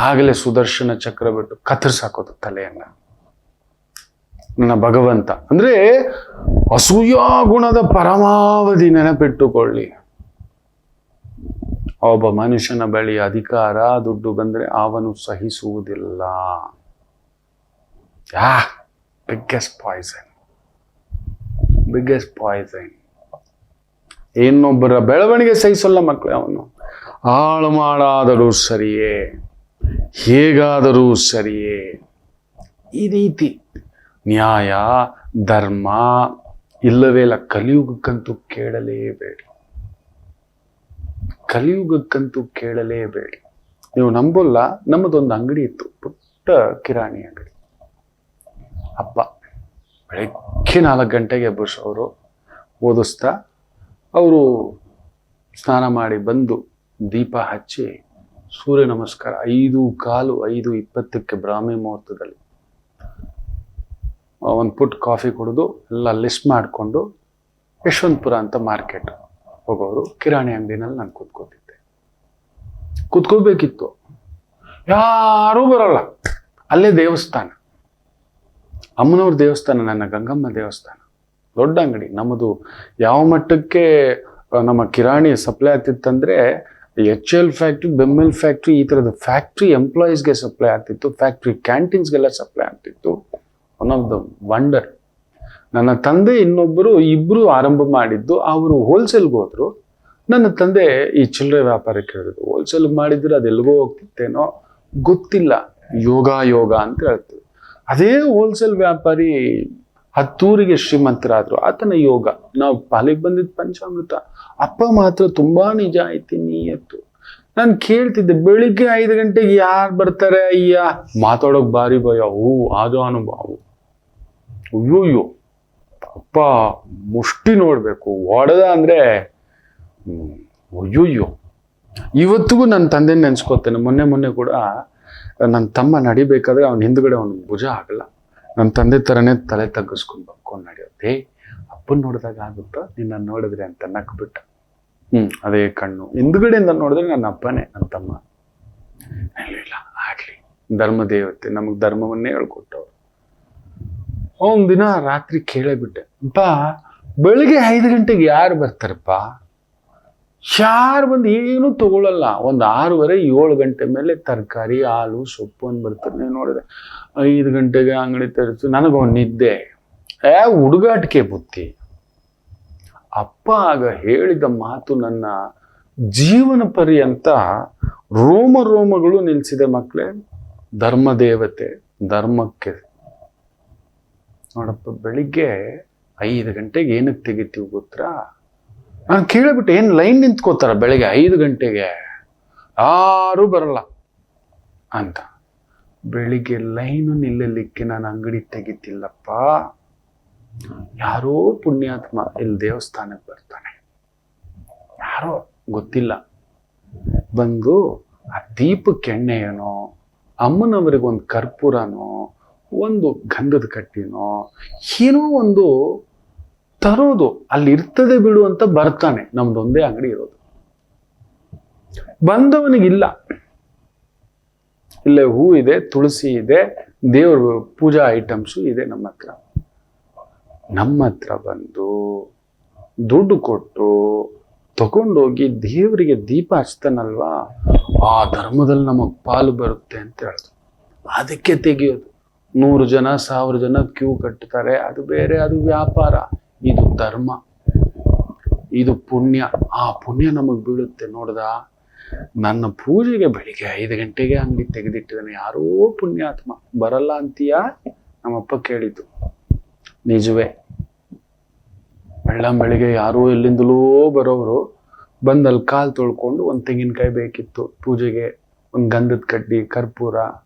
ಆಗಲೇ ಸುದರ್ಶನ ಚಕ್ರ ಬಿಟ್ಟು ಕತ್ತರಿಸಾಕೋದು ತಲೆಯನ್ನ. ನನ್ನ ಭಗವಂತ ಅಂದ್ರೆ ಅಸೂಯಾ ಗುಣದ ಪರಮಾವಧಿ ನೆನಪಿಟ್ಟುಕೊಳ್ಳಿ. ಒಬ್ಬ ಮನುಷ್ಯನ ಬಳಿ ಅಧಿಕಾರ, ದುಡ್ಡು ಬಂದ್ರೆ ಅವನು ಸಹಿಸುವುದಿಲ್ಲ. Biggest poison. ಇನ್ನೊಬ್ಬರ ಬೆಳವಣಿಗೆ ಸಹಿಸಲ್ಲ ಮಕ್ಕಳು. ಅವನು ಹಾಳು ಮಾಡಾದರೂ ಸರಿಯೇ, ಹೇಗಾದರೂ ಸರಿಯೇ. ಈ ರೀತಿ ನ್ಯಾಯ ಧರ್ಮ ಇಲ್ಲವೇ ಇಲ್ಲ. ಕಲಿಯುಗಕ್ಕಂತೂ ಕೇಳಲೇಬೇಡಿ. ನೀವು ನಂಬೋಲ್ಲ, ನಮ್ಮದೊಂದು ಅಂಗಡಿ ಇತ್ತು, ಪುಟ್ಟ ಕಿರಾಣಿ ಅಂಗಡಿ. ಅಪ್ಪ ಬೆಳಗ್ಗೆ 4 ಗಂಟೆಗೆ ಎಬ್ಬಿಸೋರು, ಓದಿಸ್ತಾ ಅವರು ಸ್ನಾನ ಮಾಡಿ ಬಂದು ದೀಪ ಹಚ್ಚಿ ಸೂರ್ಯ ನಮಸ್ಕಾರ 5:15, 5:20 ಬ್ರಾಹ್ಮಿ ಮುಹೂರ್ತದಲ್ಲಿ ಒಂದು ಪುಟ್ ಕಾಫಿ ಕುಡಿದು ಎಲ್ಲ ಲಿಸ್ಟ್ ಮಾಡಿಕೊಂಡು ಯಶವಂತಪುರ ಅಂತ ಮಾರ್ಕೆಟ್ ಹೋಗೋರು. ಕಿರಾಣಿ ಅಂಗಡಿನಲ್ಲಿ ನಾನು ಕೂತ್ಕೋಬೇಕಿತ್ತು. ಯಾರೂ ಬರಲ್ಲ. ಅಲ್ಲೇ ದೇವಸ್ಥಾನ. ಅಮ್ಮನವ್ರ ದೇವಸ್ಥಾನ, ನನ್ನ ಗಂಗಮ್ಮ ದೇವಸ್ಥಾನ, ದೊಡ್ಡ ಅಂಗಡಿ ನಮ್ಮದು. ಯಾವ ಮಟ್ಟಕ್ಕೆ ನಮ್ಮ ಕಿರಾಣಿ ಸಪ್ಲೈ ಆಗ್ತಿತ್ತಂದ್ರೆ HL ಫ್ಯಾಕ್ಟ್ರಿ, ಬೆಮ್ಮೆಲ್ ಫ್ಯಾಕ್ಟ್ರಿ, ಈ ಥರದ ಫ್ಯಾಕ್ಟ್ರಿ ಎಂಪ್ಲಾಯೀಸ್ಗೆ ಸಪ್ಲೈ ಆಗ್ತಿತ್ತು, ಫ್ಯಾಕ್ಟ್ರಿ ಕ್ಯಾಂಟೀನ್ಸ್ಗೆಲ್ಲ ಸಪ್ಲೈ ಆಗ್ತಿತ್ತು. One of the wonder. ನನ್ನ ತಂದೆ ಇಬ್ಬರು ಆರಂಭ ಮಾಡಿದ್ದು. ಅವರು ಹೋಲ್ಸೇಲ್ಗೆ ಹೋದ್ರು, ನನ್ನ ತಂದೆ ಈ ಚಿಲ್ಲರೆ ವ್ಯಾಪಾರಕ್ಕೆ ಹೇಳಿದ್ರು. ಹೋಲ್ಸೇಲ್ಗೆ ಮಾಡಿದ್ರೆ ಅದೆಲ್ಗೋ ಹೋಗ್ತಿತ್ತೇನೋ ಗೊತ್ತಿಲ್ಲ. ಯೋಗ ಅಂತ ಹೇಳ್ತೀವಿ. ಅದೇ ಹೋಲ್ಸೇಲ್ ವ್ಯಾಪಾರಿ 10 ಊರಿಗೆ ಶ್ರೀಮಂತರಾದ್ರು. ಆತನ ಯೋಗ. ನಾವು ಪಾಲಿಗೆ ಬಂದಿದ್ದ ಪಂಚಾಮೃತ. ಅಪ್ಪ ಮಾತ್ರ ತುಂಬಾ ನಿಜಾಯಿತಿ, ನಿಯತ್ತು. ನಾನು ಕೇಳ್ತಿದ್ದೆ, ಬೆಳಿಗ್ಗೆ 5 ಗಂಟೆಗೆ ಯಾರು ಬರ್ತಾರೆ ಅಯ್ಯ? ಮಾತಾಡೋಕ್ ಭಾರಿ ಭಯ. ಅದು ಅನುಭವ. ಅಯ್ಯೋಯ್ಯೋ, ಅಪ್ಪ ಮುಷ್ಟಿ ನೋಡ್ಬೇಕು, ಹೊಡೆದ ಅಂದ್ರೆ ಅಯ್ಯೋಯ್ಯೋ. ಇವತ್ತಿಗೂ ನನ್ನ ತಂದೆ ನೆನ್ಸ್ಕೊತೇನೆ. ಮೊನ್ನೆ ಕೂಡ ನನ್ನ ತಮ್ಮ ನಡಿಬೇಕಾದ್ರೆ ಅವನ ಹಿಂದ್ಗಡೆ ಅವನ ಭುಜ ಆಗಲ್ಲ. ನನ್ನ ತಂದೆ ಥರನೇ ತಲೆ ತಗ್ಗಿಸ್ಕೊಂಡು ಬಕ್ಕೊಂಡು ನಡೆಯುತ್ತೆ. ಅಪ್ಪನ ನೋಡಿದಾಗ ಆಗುತ್ತೋ, ನಿನ್ನ ನೋಡಿದ್ರೆ ಅಂತ ನಕ್ಬಿಟ್ಟ. ಅದೇ ಕಣ್ಣು. ಹಿಂದ್ಗಡೆಯಿಂದ ನೋಡಿದ್ರೆ ನನ್ನ ಅಪ್ಪನೇ, ನನ್ನ ತಮ್ಮ. ಇಲ್ಲ ಆಗ್ಲಿ, ಧರ್ಮ ದೇವತೆ ನಮಗೆ ಧರ್ಮವನ್ನೇ ಹೇಳ್ಕೊಟ್ಟವ್ರು. ಒಂದ್ ದಿನ ರಾತ್ರಿ ಕೇಳೇಬಿಟ್ಟೆ, ಅಪ್ಪ ಬೆಳಿಗ್ಗೆ 5 ಗಂಟೆಗೆ ಯಾರು ಬರ್ತಾರಪ್ಪ? ಯಾರು ಬಂದು ಏನೂ ತಗೊಳ್ಳಲ್ಲ. ಒಂದು 6:30, 7 ಗಂಟೆ ಮೇಲೆ ತರಕಾರಿ, ಹಾಲು, ಸೊಪ್ಪು ಅಂತ ಬರ್ತಾರೆ. ನೀವು ನೋಡಿದೆ 5 ಗಂಟೆಗೆ ಅಂಗಡಿ ತೆರೆದು ನನಗೊಂದು ನಿದ್ದೆ. ಹುಡುಗಾಟಿಕೆ ಬುದ್ಧಿ. ಅಪ್ಪ ಆಗ ಹೇಳಿದ ಮಾತು ನನ್ನ ಜೀವನ ಪರ್ಯಂತ ರೋಮಗಳು ನಿಲ್ಸಿದೆ ಮಕ್ಕಳೇ. ಧರ್ಮ ದೇವತೆ, ಧರ್ಮಕ್ಕೆ. ನೋಡಪ್ಪ, ಬೆಳಿಗ್ಗೆ 5 ಗಂಟೆಗೆ ಏನಕ್ಕೆ ತೆಗಿತೀವಿ ಗೊತ್ತಾ? ನಾನು ಕೇಳಿಬಿಟ್ಟೆ, ಏನು ಲೈನ್ ನಿಂತ್ಕೋತಾರ ಬೆಳಗ್ಗೆ 5 ಗಂಟೆಗೆ? ಯಾರೂ ಬರಲ್ಲ ಅಂತ. ಬೆಳಿಗ್ಗೆ ಲೈನು ನಿಲ್ಲಲಿಕ್ಕೆ ನಾನು ಅಂಗಡಿ ತೆಗಿತಿಲ್ಲಪ್ಪ. ಯಾರೋ ಪುಣ್ಯಾತ್ಮ ಇಲ್ಲಿ ದೇವಸ್ಥಾನಕ್ಕೆ ಬರ್ತಾನೆ, ಯಾರೋ ಗೊತ್ತಿಲ್ಲ, ಬಂದು ಆ ದೀಪಕ್ಕೆ ಎಣ್ಣೆಯೇನೋ, ಅಮ್ಮನವರಿಗೆ ಒಂದು ಕರ್ಪೂರನೋ, ಒಂದು ಗಂಧದ ಕಟ್ಟಿನೋ ಏನೋ ಒಂದು ತರೋದು ಅಲ್ಲಿ ಇರ್ತದೆ ಬಿಡು ಅಂತ ಬರ್ತಾನೆ. ನಮ್ದೊಂದೇ ಅಂಗಡಿ ಇರೋದು. ಬಂದವನಿಗಿಲ್ಲ, ಇಲ್ಲೇ ಹೂ ಇದೆ, ತುಳಸಿ ಇದೆ, ದೇವ್ರ ಪೂಜಾ ಐಟಮ್ಸು ಇದೆ ನಮ್ಮ ಹತ್ರ. ನಮ್ಮ ಹತ್ರ ಬಂದು ದುಡ್ಡು ಕೊಟ್ಟು ತಗೊಂಡೋಗಿ ದೇವರಿಗೆ ದೀಪ ಹಚ್ತಾನಲ್ವಾ, ಆ ಧರ್ಮದಲ್ಲಿ ನಮಗ್ ಪಾಲು ಬರುತ್ತೆ ಅಂತ ಹೇಳಿದ್ರು. ಅದಕ್ಕೆ ತೆಗೆಯೋದು. 100 ಜನ 1000 ಜನ ಕ್ಯೂ ಕಟ್ತಾರೆ, ಅದು ಬೇರೆ, ಅದು ವ್ಯಾಪಾರ. ಇದು ಧರ್ಮ, ಇದು ಪುಣ್ಯ. ಆ ಪುಣ್ಯ ನಮಗ್ ಬೀಳುತ್ತೆ. ನೋಡ್ದ, ನನ್ನ ಪೂಜೆಗೆ ಬೆಳಿಗ್ಗೆ 5 ಗಂಟೆಗೆ ಅಂಗಡಿ ತೆಗೆದಿಟ್ಟಿದ್ದಾನೆ. ಯಾರೋ ಪುಣ್ಯಾತ್ಮ. ಬರಲ್ಲ ಅಂತೀಯಾ? ನಮ್ಮಪ್ಪ ಕೇಳಿತು. ನಿಜವೇ. ಬೆಳಿಗ್ಗೆ ಯಾರೋ ಎಲ್ಲಿಂದಲೋ ಬರೋರು ಬಂದಲ್ಲಿ ಕಾಲು ತೊಳ್ಕೊಂಡು ಒಂದು ತೆಂಗಿನಕಾಯಿ ಬೇಕಿತ್ತು ಪೂಜೆಗೆ, ಒಂದು ಗಂಧದ ಕಡ್ಡಿ, ಕರ್ಪೂರ,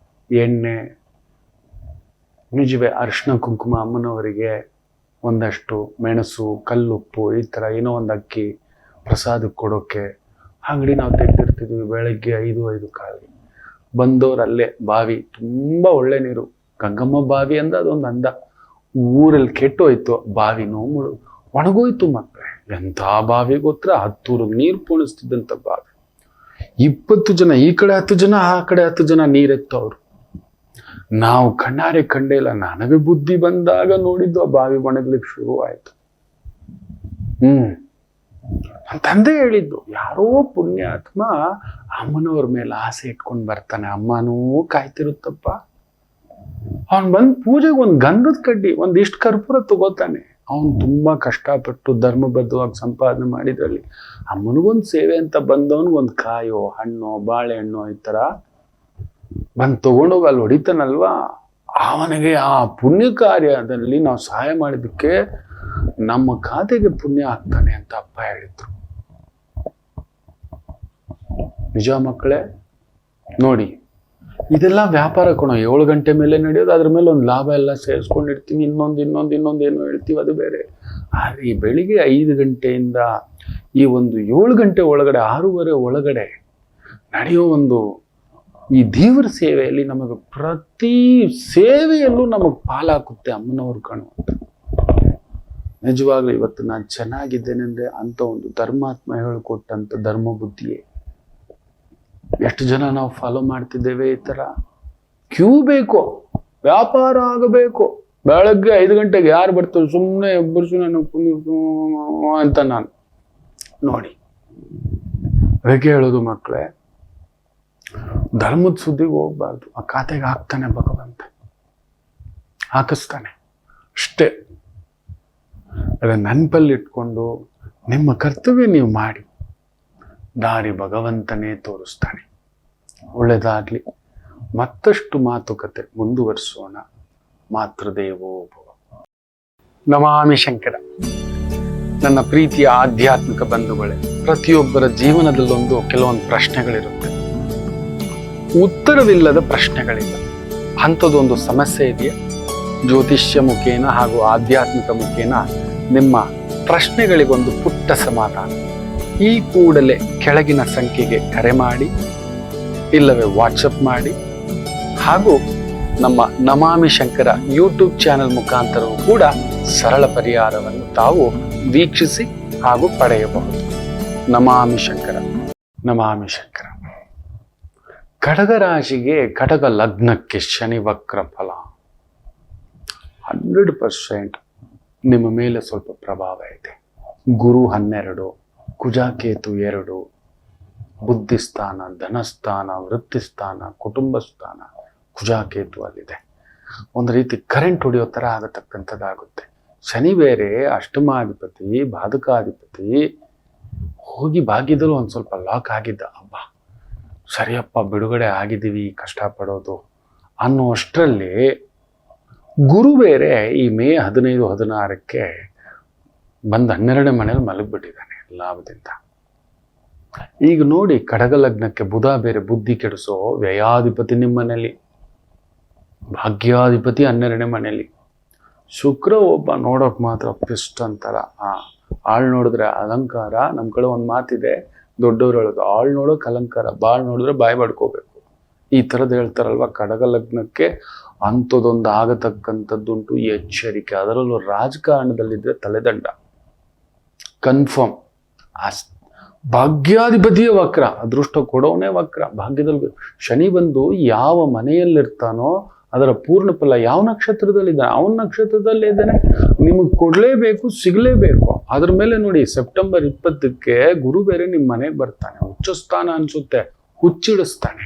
ಎಣ್ಣೆ, ನಿಜವೇ ಅರಿಶಿನ ಕುಂಕುಮ, ಅಮ್ಮನವರಿಗೆ ಒಂದಷ್ಟು ಮೆಣಸು, ಕಲ್ಲುಪ್ಪು, ಈ ಥರ ಏನೋ ಒಂದು ಅಕ್ಕಿ ಪ್ರಸಾದಕ್ಕೆ ಕೊಡೋಕ್ಕೆ ಅಂಗಡಿ ನಾವು ತೆಗೆದಿರ್ತಿದ್ವಿ. ಬೆಳಗ್ಗೆ 5:05 ಬಂದವ್ರು ಅಲ್ಲೇ ಬಾವಿ, ತುಂಬ ಒಳ್ಳೆ ನೀರು, ಗಂಗಮ್ಮ ಬಾವಿ ಅಂದ ಅದೊಂದು ಅಂದ. ಊರಲ್ಲಿ ಕೆಟ್ಟೋಯ್ತು, ಬಾವಿನೂ ಒಣಗೋಯ್ತು ಮಕ್ಕಳೇ. ಎಂಥ ಬಾವಿ ಗೊತ್ತಾ? 10 ನೀರು ಪೋಣಿಸ್ತಿದ್ದಂಥ ಬಾವಿ. 20 ಜನ ಈ ಕಡೆ 10 ಜನ, ಆ ಕಡೆ 10 ಜನ ನೀರೆತ್ತವ್ರು. ನಾವು ಕಣ್ಣಾರೆ ಕಂಡೇ ಇಲ್ಲ. ನನಗೆ ಬುದ್ಧಿ ಬಂದಾಗ ನೋಡಿದ್ದು ಆ ಬಾವಿ ಒಣಗ್ಲಿಕ್ಕೆ ಶುರು ಆಯ್ತು. ನನ್ನ ತಂದೆ ಹೇಳಿದ್ದು, ಯಾರೋ ಪುಣ್ಯಾತ್ಮ ಅಮ್ಮನವ್ರ ಮೇಲೆ ಆಸೆ ಇಟ್ಕೊಂಡು ಬರ್ತಾನೆ, ಅಮ್ಮನೂ ಕಾಯ್ತಿರುತ್ತಪ್ಪ. ಅವನ್ ಬಂದ್ ಪೂಜೆಗೆ ಒಂದು ಗಂಧದ ಕಡ್ಡಿ, ಒಂದಿಷ್ಟು ಕರ್ಪೂರ ತಗೋತಾನೆ. ಅವನು ತುಂಬಾ ಕಷ್ಟಪಟ್ಟು ಧರ್ಮಬದ್ಧವಾಗಿ ಸಂಪಾದನೆ ಮಾಡಿದ್ರಲ್ಲಿ ಅಮ್ಮನಿಗೊಂದು ಸೇವೆ ಅಂತ ಬಂದವನಿಗೊಂದು ಕಾಯೋ, ಹಣ್ಣೋ, ಬಾಳೆಹಣ್ಣು ಈ ತರ ಬಂದು ತಗೊಂಡೋಗಿ ಅಲ್ಲಿ ಹೊಡಿತಾನಲ್ವಾ, ಅವನಿಗೆ ಆ ಪುಣ್ಯ ಕಾರ್ಯದಲ್ಲಿ ನಾವು ಸಹಾಯ ಮಾಡಿದಕ್ಕೆ ನಮ್ಮ ಖಾತೆಗೆ ಪುಣ್ಯ ಆಗ್ತಾನೆ ಅಂತ ಅಪ್ಪ ಹೇಳಿದ್ರು. ನಿಜ ಮಕ್ಕಳೇ. ನೋಡಿ, ಇದೆಲ್ಲ ವ್ಯಾಪಾರ ಕಣೋ. 7 ಗಂಟೆ ಮೇಲೆ ನಡೆಯೋದು, ಅದ್ರ ಮೇಲೆ ಒಂದು ಲಾಭ ಎಲ್ಲ ಸೇರಿಸ್ಕೊಂಡಿರ್ತೀವಿ. ಇನ್ನೊಂದು ಏನೋ ಹೇಳ್ತೀವಿ, ಅದು ಬೇರೆ. ಆದರೆ ಈ ಬೆಳಿಗ್ಗೆ 5 ಗಂಟೆಯಿಂದ ಈ ಒಂದು 7 ಗಂಟೆ ಒಳಗಡೆ, 6:30 ಒಳಗಡೆ ನಡೆಯೋ ಒಂದು ಈ ದೇವರ ಸೇವೆಯಲ್ಲಿ ನಮಗೆ ಪ್ರತಿ ಸೇವೆಯಲ್ಲೂ ನಮಗೆ ಪಾಲಾಗುತ್ತೆ ಅಮ್ಮನವ್ರು ಕಾಣುವಂತ. ನಿಜವಾಗ್ಲೂ ಇವತ್ತು ನಾನು ಚೆನ್ನಾಗಿದ್ದೇನೆ ಅಂದ್ರೆ ಅಂತ ಒಂದು ಧರ್ಮಾತ್ಮ ಹೇಳಿಕೊಟ್ಟಂತ ಧರ್ಮ ಬುದ್ಧಿಯೇ. ಎಷ್ಟು ಜನ ನಾವು ಫಾಲೋ ಮಾಡ್ತಿದ್ದೇವೆ ಈ ತರ? ಕ್ಯೂ ಬೇಕು, ವ್ಯಾಪಾರ ಆಗಬೇಕು, ಬೆಳಗ್ಗೆ 5 ಗಂಟೆಗೆ ಯಾರು ಬರ್ತಾರೆ ಸುಮ್ಮನೆ ಎಬ್ಬರಿಸು ನಾನು ಅಂತ ನಾನು ನೋಡಿ. ಅದಕ್ಕೆ ಹೇಳೋದು ಮಕ್ಕಳೇ, ಧರ್ಮದ ಸುದ್ದಿಗೆ ಹೋಗ್ಬಾರ್ದು. ಆ ಖಾತೆಗೆ ಹಾಕ್ತಾನೆ ಭಗವಂತ, ಹಾಕಿಸ್ತಾನೆ ಅಷ್ಟೇ. ಅದನ್ನ ನೆನಪಲ್ಲಿ ಇಟ್ಕೊಂಡು ನಿಮ್ಮ ಕರ್ತವ್ಯ ನೀವು ಮಾಡಿ, ದಾರಿ ಭಗವಂತನೇ ತೋರಿಸ್ತಾನೆ. ಒಳ್ಳೆಯದಾಗ್ಲಿ. ಮತ್ತಷ್ಟು ಮಾತುಕತೆ ಮುಂದುವರಿಸೋಣ. ಮಾತೃದೇವೋ ಭವ. ನಮಾಮಿ ಶಂಕರ. ನನ್ನ ಪ್ರೀತಿಯ ಆಧ್ಯಾತ್ಮಿಕ ಬಂಧುಗಳೇ, ಪ್ರತಿಯೊಬ್ಬರ ಜೀವನದಲ್ಲೊಂದು ಕೆಲವೊಂದು ಪ್ರಶ್ನೆಗಳಿರುತ್ತೆ. ಉತ್ತರವಿಲ್ಲದ ಪ್ರಶ್ನೆಗಳಿಲ್ಲ. ಅಂಥದ್ದೊಂದು ಸಮಸ್ಯೆ ಇದೆಯಾ? ಜ್ಯೋತಿಷ್ಯ ಮುಖೇನ ಹಾಗೂ ಆಧ್ಯಾತ್ಮಿಕ ಮುಖೇನ ನಿಮ್ಮ ಪ್ರಶ್ನೆಗಳಿಗೊಂದು ಪುಟ್ಟ ಸಮಾಧಾನ. ಈ ಕೂಡಲೇ ಕೆಳಗಿನ ಸಂಖ್ಯೆಗೆ ಕರೆ ಮಾಡಿ, ಇಲ್ಲವೇ ವಾಟ್ಸಪ್ ಮಾಡಿ, ಹಾಗೂ ನಮ್ಮ ನಮಾಮಿ ಶಂಕರ ಯೂಟ್ಯೂಬ್ ಚಾನೆಲ್ ಮುಖಾಂತರವೂ ಕೂಡ ಸರಳ ಪರಿಹಾರವನ್ನು ತಾವು ವೀಕ್ಷಿಸಿ ಹಾಗೂ ಪಡೆಯಬಹುದು. ನಮಾಮಿ ಶಂಕರ. ನಮಾಮಿ ಶಂಕರ. ಕಟಕ ರಾಶಿಗೆ, ಕಟಕ ಲಗ್ನಕ್ಕೆ ಶನಿ ವಕ್ರ ಫಲ 100% ನಿಮ್ಮ ಮೇಲೆ ಸ್ವಲ್ಪ ಪ್ರಭಾವ ಇದೆ. ಗುರು 12, ಕುಜಾಕೇತು 2, ಬುದ್ಧಿಸ್ಥಾನ, ಧನಸ್ಥಾನ, ವೃತ್ತಿಸ್ಥಾನ, ಕುಟುಂಬ ಸ್ಥಾನ, ಕುಜಾಕೇತು ಅಲ್ಲಿದೆ. ಒಂದು ರೀತಿ ಕರೆಂಟ್ ಹೊಡೆಯೋ ಥರ ಆಗತಕ್ಕಂಥದ್ದಾಗುತ್ತೆ. ಶನಿ ಬೇರೆ ಅಷ್ಟಮಾಧಿಪತಿ, ಬಾಧಕಾಧಿಪತಿ, ಹೋಗಿ ಭಾಗ್ಯದಲ್ಲೂ ಒಂದು ಸ್ವಲ್ಪ ಲಾಕ್ ಆಗಿದ್ದ. ಹಬ್ಬ ಸರಿಯಪ್ಪ, ಬಿಡುಗಡೆ ಆಗಿದ್ದೀವಿ, ಕಷ್ಟಪಡೋದು ಅನ್ನೋ ಅಷ್ಟರಲ್ಲಿ ಗುರು ಬೇರೆ ಈ ಮೇ 15, 16ಕ್ಕೆ ಬಂದು 12ನೇ ಮನೇಲಿ ಮಲಗಿಬಿಟ್ಟಿದ್ದಾನೆ ಲಾಭದಿಂದ. ಈಗ ನೋಡಿ, ಕಡಗ ಲಗ್ನಕ್ಕೆ ಬುಧ ಬೇರೆ ಬುದ್ಧಿ ಕೆಡಿಸೋ ವ್ಯಯಾಧಿಪತಿ ನಿಮ್ಮ ಮನೇಲಿ, ಭಾಗ್ಯಾಧಿಪತಿ 12ನೇ ಮನೇಲಿ. ಶುಕ್ರ ಒಬ್ಬ ನೋಡೋಕೆ ಮಾತ್ರ ಪಿಸ್ಟ್ ಅಂತಾರ. ಆಳ್ ನೋಡಿದ್ರೆ ಅಲಂಕಾರ. ನಮ್ಮ ಕಡೆ ಒಂದು ಮಾತಿದೆ, ದೊಡ್ಡವ್ರು ಹೇಳೋದು, ಆಳ್ ನೋಡೋಕೆ ಅಲಂಕಾರ, ಬಾಳ್ ನೋಡಿದ್ರೆ ಬಾಯಿ ಬಡ್ಕೋಬೇಕು. ಈ ಥರದ್ದು ಹೇಳ್ತಾರಲ್ವ. ಕಡಗ ಲಗ್ನಕ್ಕೆ ಅಂಥದ್ದೊಂದು ಆಗತಕ್ಕಂಥದ್ದುಂಟು. ಎಚ್ಚರಿಕೆ. ಅದರಲ್ಲೂ ರಾಜಕಾರಣದಲ್ಲಿದ್ದರೆ ತಲೆದಂಡ ಕನ್ಫರ್ಮ್. ಭಾಗ್ಯಾಧಿಪತಿಯ ವಕ್ರ, ಅದೃಷ್ಟ ಕೊಡೋನೇ ವಕ್ರ. ಭಾಗ್ಯದಲ್ಲಿ ಶನಿ ಬಂದು ಯಾವ ಮನೆಯಲ್ಲಿರ್ತಾನೋ ಅದರ ಪೂರ್ಣ ಫಲ ಯಾವ ನಕ್ಷತ್ರದಲ್ಲಿದ್ದಾನೆ, ಅವನ ನಕ್ಷತ್ರದಲ್ಲೇ ಇದ್ದಾನೆ, ನಿಮಗೆ ಕೊಡಲೇಬೇಕು, ಸಿಗಲೇಬೇಕು. ಅದ್ರ ಮೇಲೆ ನೋಡಿ, ಸೆಪ್ಟೆಂಬರ್ 20ಕ್ಕೆ ಗುರು ಬೇರೆ ನಿಮ್ಮ ಮನೆಗೆ ಬರ್ತಾನೆ. ಹುಚ್ಚಿಸ್ತಾನ ಅನ್ಸುತ್ತೆ, ಹುಚ್ಚಿಡಿಸ್ತಾನೆ.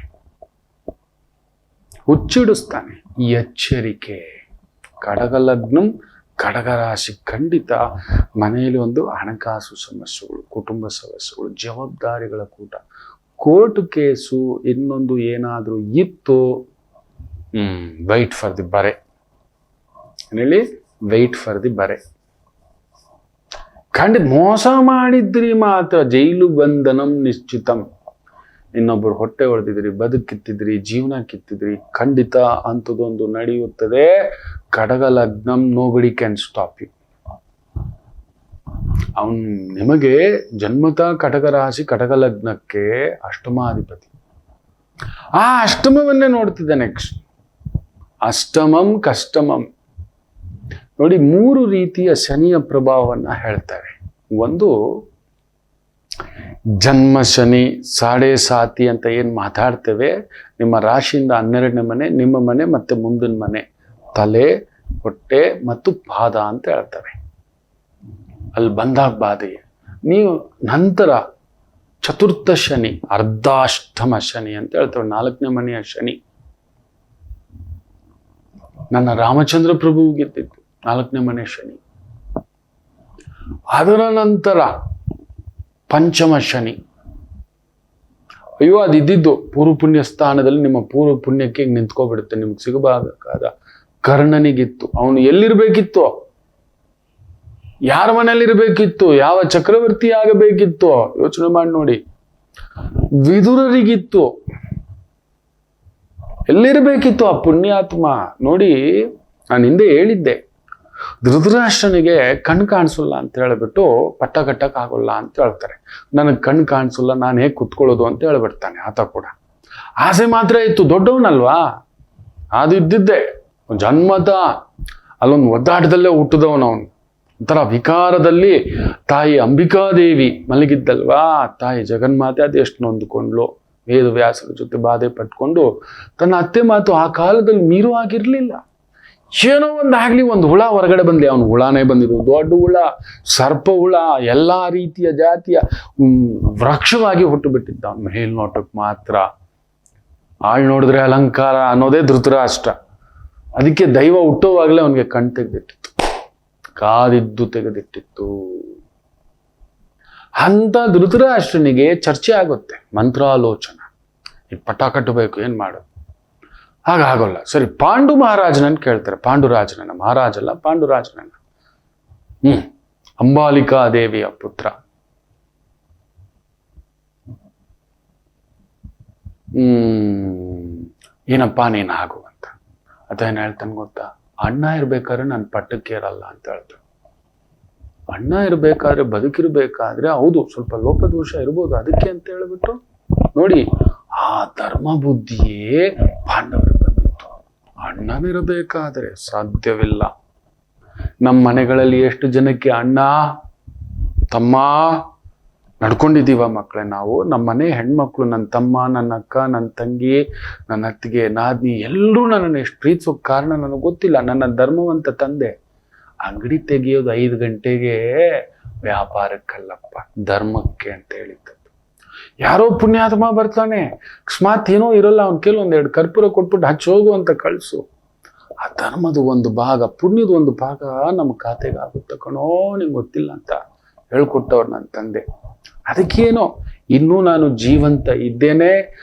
ಎಚ್ಚರಿಕೆ. ಕಡಗ ಲಗ್ನಂ, ಕಡಗ ರಾಶಿ ಖಂಡಿತ ಮನೆಯಲ್ಲಿ ಒಂದು ಹಣಕಾಸು ಸಮಸ್ಯೆಗಳು, ಕುಟುಂಬ ಸಮಸ್ಯೆಗಳು, ಜವಾಬ್ದಾರಿಗಳ ಕೂಟ, ಕೋರ್ಟ್ ಕೇಸು, ಇನ್ನೊಂದು ಏನಾದರೂ ಇತ್ತು, ವೈಟ್ ಫಾರ್ ದಿ ಬರೆ. ಹೇಳಿ, ವೈಟ್ ಫಾರ್ ದಿ ಬರೆ. ಖಂಡಿತ ಮೋಸ ಮಾಡಿದ್ರಿ ಮಾತ್ರ ಜೈಲು ಬಂಧನಂ ನಿಶ್ಚಿತಂ. ಇನ್ನೊಬ್ಬರು ಹೊಟ್ಟೆ ಹೊಡೆದಿದ್ರಿ, ಬದುಕಿತ್ತಿದ್ರಿ, ಜೀವನ ಕಿತ್ತಿದ್ರಿ, ಖಂಡಿತ ಅಂಥದ್ದೊಂದು ನಡೆಯುತ್ತದೆ. ಕಡಗ ಲಗ್ನಂ, ನೋಬಡಿ ಕ್ಯಾನ್ ಸ್ಟಾಪ್ ಯು. ಅವನು ನಿಮಗೆ ಜನ್ಮತ ಕಟಕ ರಾಶಿ, ಕಟಕ ಲಗ್ನಕ್ಕೆ ಅಷ್ಟಮಾಧಿಪತಿ. ಆ ಅಷ್ಟಮವನ್ನೇ ನೋಡ್ತಿದ್ದೆ ನೆಕ್ಸ್ಟ್. ಅಷ್ಟಮಂ ಕಷ್ಟಮಂ. ನೋಡಿ, 3 ರೀತಿಯ ಶನಿಯ ಪ್ರಭಾವವನ್ನು ಹೇಳ್ತಾರೆ. ಒಂದು ಜನ್ಮ ಶನಿ, ಸಾಡೆ ಸಾತಿ ಅಂತ ಏನು ಮಾತಾಡ್ತೇವೆ. ನಿಮ್ಮ ರಾಶಿಯಿಂದ 12ನೇ ಮನೆ, ನಿಮ್ಮ ಮನೆ ಮತ್ತೆ ಮುಂದಿನ ಮನೆ, ತಲೆ, ಹೊಟ್ಟೆ ಮತ್ತು ಪಾದ ಅಂತ ಹೇಳ್ತಾರೆ. ಅಲ್ಲಿ ಬಂದಾಗ ಬಾಧೆ. ನೀವು ನಂತರ ಚತುರ್ಥ ಶನಿ, ಅರ್ಧಾಷ್ಟಮ ಶನಿ ಅಂತ ಹೇಳ್ತೇವೆ, 4ನೇ ಮನೆಯ ಶನಿ. ನನ್ನ ರಾಮಚಂದ್ರ ಪ್ರಭುಗಿದ್ದಿತ್ತು 4ನೇ ಮನೆ ಶನಿ. ಅದರ ನಂತರ ಪಂಚಮ ಶನಿ. ಅಯ್ಯೋ, ಅದಿದ್ದು ಪೂರ್ವ ಪುಣ್ಯ ಸ್ಥಾನದಲ್ಲಿ ನಿಮ್ಮ ಪೂರ್ವ ಪುಣ್ಯಕ್ಕೆ ನಿಂತ್ಕೊಬಿಡುತ್ತೆ. ನಿಮ್ಗೆ ಸಿಗಬೇಕಾದ ಕರ್ಣನಿಗಿತ್ತು. ಅವನು ಎಲ್ಲಿರ್ಬೇಕಿತ್ತು? ಯಾರ ಮನೇಲಿರ್ಬೇಕಿತ್ತು? ಯಾವ ಚಕ್ರವರ್ತಿ ಆಗಬೇಕಿತ್ತು? ಯೋಚನೆ ಮಾಡಿ ನೋಡಿ. ವಿದುರರಿಗಿತ್ತು. ಎಲ್ಲಿರ್ಬೇಕಿತ್ತು ಆ ಪುಣ್ಯಾತ್ಮ? ನೋಡಿ, ನಾನು ಹಿಂದೆ ಹೇಳಿದ್ದೆ, ಧೃತರಾಷ್ಟ್ರನಿಗೆ ಕಣ್ಣು ಕಾಣಿಸಲ್ಲ ಅಂತ ಹೇಳ್ಬಿಟ್ಟು ಪಟ್ಟ ಕಟ್ಟಕ್ ಆಗೋಲ್ಲ ಅಂತ ಹೇಳ್ತಾರೆ. ನನಗೆ ಕಣ್ಣು ಕಾಣಿಸಲ್ಲ, ನಾನು ಹೇಗೆ ಕುತ್ಕೊಳ್ಳೋದು ಅಂತ ಹೇಳ್ಬಿಡ್ತಾನೆ. ಆತ ಕೂಡ ಆಸೆ ಮಾತ್ರ ಇತ್ತು, ದೊಡ್ಡವನಲ್ವಾ. ಅದು ಇದ್ದಿದ್ದೆ ಜನ್ಮತ. ಅಲ್ಲೊಂದು ಒದ್ದಾಟದಲ್ಲೇ ಹುಟ್ಟಿದವನವನು. ಒಂಥರ ವಿಕಾರದಲ್ಲಿ ತಾಯಿ ಅಂಬಿಕಾದೇವಿ ಮಲಗಿದ್ದಲ್ವಾ, ತಾಯಿ ಜಗನ್ಮಾತೆ ಅದು ಎಷ್ಟು ನೊಂದುಕೊಂಡ್ಲು. ವೇದವ್ಯಾಸರ ಜೊತೆ ಬಾಧೆ ಪಟ್ಕೊಂಡು ತನ್ನ ಅತ್ತೆ ಮಾತು ಆ ಕಾಲದಲ್ಲಿ ಮೀರು ಆಗಿರ್ಲಿಲ್ಲ. ಏನೋ ಒಂದಾಗ್ಲಿ, ಒಂದು ಹುಳ ಹೊರಗಡೆ ಬಂದ್ಲಿ, ಅವನು ಹುಳನೇ ಬಂದಿದ್ದು, ದೊಡ್ಡ ಹುಳ, ಸರ್ಪ ಹುಳ, ಎಲ್ಲಾ ರೀತಿಯ ಜಾತಿಯ ವೃಕ್ಷವಾಗಿ ಹುಟ್ಟು ಬಿಟ್ಟಿದ್ದ. ಮೇಲ್ನೋಟಕ್ಕೆ ಮಾತ್ರ ಆಳ್ ನೋಡಿದ್ರೆ ಅಲಂಕಾರ ಅನ್ನೋದೇ ಧೃತರಾಷ್ಟ್ರ. ಅದಕ್ಕೆ ದೈವ ಹುಟ್ಟುವಾಗಲೇ ಅವನಿಗೆ ಕಣ್ ತೆಗೆದಿಟ್ಟಿತ್ತು, ಕಾದಿದ್ದು ತೆಗೆದಿಟ್ಟಿತ್ತು. ಅಂತ ಧೃತರಾಷ್ಟ್ರನಿಗೆ ಚರ್ಚೆ ಆಗುತ್ತೆ, ಮಂತ್ರಾಲೋಚನ, ಈ ಪಟ ಕಟ್ಟಬೇಕು, ಏನ್ ಮಾಡೋದು? ಹಾಗಾಗೋಲ್ಲ. ಸರಿ, ಪಾಂಡು ಮಹಾರಾಜನನ್ನು ಕೇಳ್ತಾರೆ. ಪಾಂಡುರಾಜನನ್ನ, ಮಹಾರಾಜಲ್ಲ ಪಾಂಡುರಾಜನನ್ನ. ಅಂಬಾಲಿಕಾ ದೇವಿಯ ಪುತ್ರ. ಏನಪ್ಪ ನೀನ್ ಆಗು ಅಂತ. ಅದೇನ್ ಹೇಳ್ತಾನೆ ಗೊತ್ತಾ? ಅಣ್ಣ ಇರ್ಬೇಕಾದ್ರೆ ನಾನು ಪಟ್ಟಕ್ಕೆ ಇರಲ್ಲ ಅಂತ ಹೇಳ್ತಾನೆ. ಅಣ್ಣ ಇರ್ಬೇಕಾದ್ರೆ, ಬದುಕಿರ್ಬೇಕಾದ್ರೆ ಹೌದು ಸ್ವಲ್ಪ ಲೋಪದೋಷ ಇರ್ಬೋದು, ಅದಕ್ಕೆ ಅಂತ ಹೇಳ್ಬಿಟ್ಟು ನೋಡಿ, ಆ ಧರ್ಮ ಬುದ್ಧಿಯೇ ಪಾಂಡವರಿಗೆ ಬಂದಿತ್ತು. ಅಣ್ಣನಿರಬೇಕಾದ್ರೆ ಸಾಧ್ಯವಿಲ್ಲ. ನಮ್ಮ ಮನೆಗಳಲ್ಲಿ ಎಷ್ಟು ಜನಕ್ಕೆ ಅಣ್ಣ ತಮ್ಮ ನಡ್ಕೊಂಡಿದ್ದೀವ ಮಕ್ಕಳೇ ನಾವು? ನಮ್ಮ ಮನೆ ಹೆಣ್ಮಕ್ಳು, ನನ್ನ ತಮ್ಮ, ನನ್ನ ಅಕ್ಕ, ನನ್ನ ತಂಗಿ, ನನ್ನ ಅತ್ತಿಗೆ, ನಾದ್ನಿ ಎಲ್ಲರೂ ನನ್ನನ್ನು ಎಷ್ಟು ಪ್ರೀತಿಸೋಕ್ ಕಾರಣ ನನಗೆ ಗೊತ್ತಿಲ್ಲ. ನನ್ನ ಧರ್ಮವಂತ ತಂದೆ ಅಂಗಡಿ ತೆಗೆಯೋದು 5 ಗಂಟೆಗೆ ವ್ಯಾಪಾರಕ್ಕಲ್ಲಪ್ಪ, ಧರ್ಮಕ್ಕೆ ಅಂತ ಹೇಳಿದ್ದದ್ದು. ಯಾರೋ ಪುಣ್ಯಾತ್ಮ ಬರ್ತಾನೆ, ಅಕಸ್ಮಾತ್ ಏನೋ ಇರಲ್ಲ, ಅವ್ನ ಕೇಳಿ 1-2 ಕರ್ಪೂರ ಕೊಟ್ಬಿಟ್ಟು ಹಚ್ಚೋಗು ಅಂತ ಕಳಿಸು. ಆ ಧರ್ಮದ ಒಂದು ಭಾಗ, ಪುಣ್ಯದ ಒಂದು ಭಾಗ ನಮ್ಮ ಖಾತೆಗೆ ಆಗುತ್ತೆ ಕಣೋ, ನಿಂಗೆ ಗೊತ್ತಿಲ್ಲ ಅಂತ ಹೇಳ್ಕೊಟ್ಟವ್ರು ನನ್ನ ತಂದೆ. ಅದಕ್ಕೇನೋ ಇನ್ನೂ ನಾನು ಜೀವಂತ ಇದ್ದೇನೆ,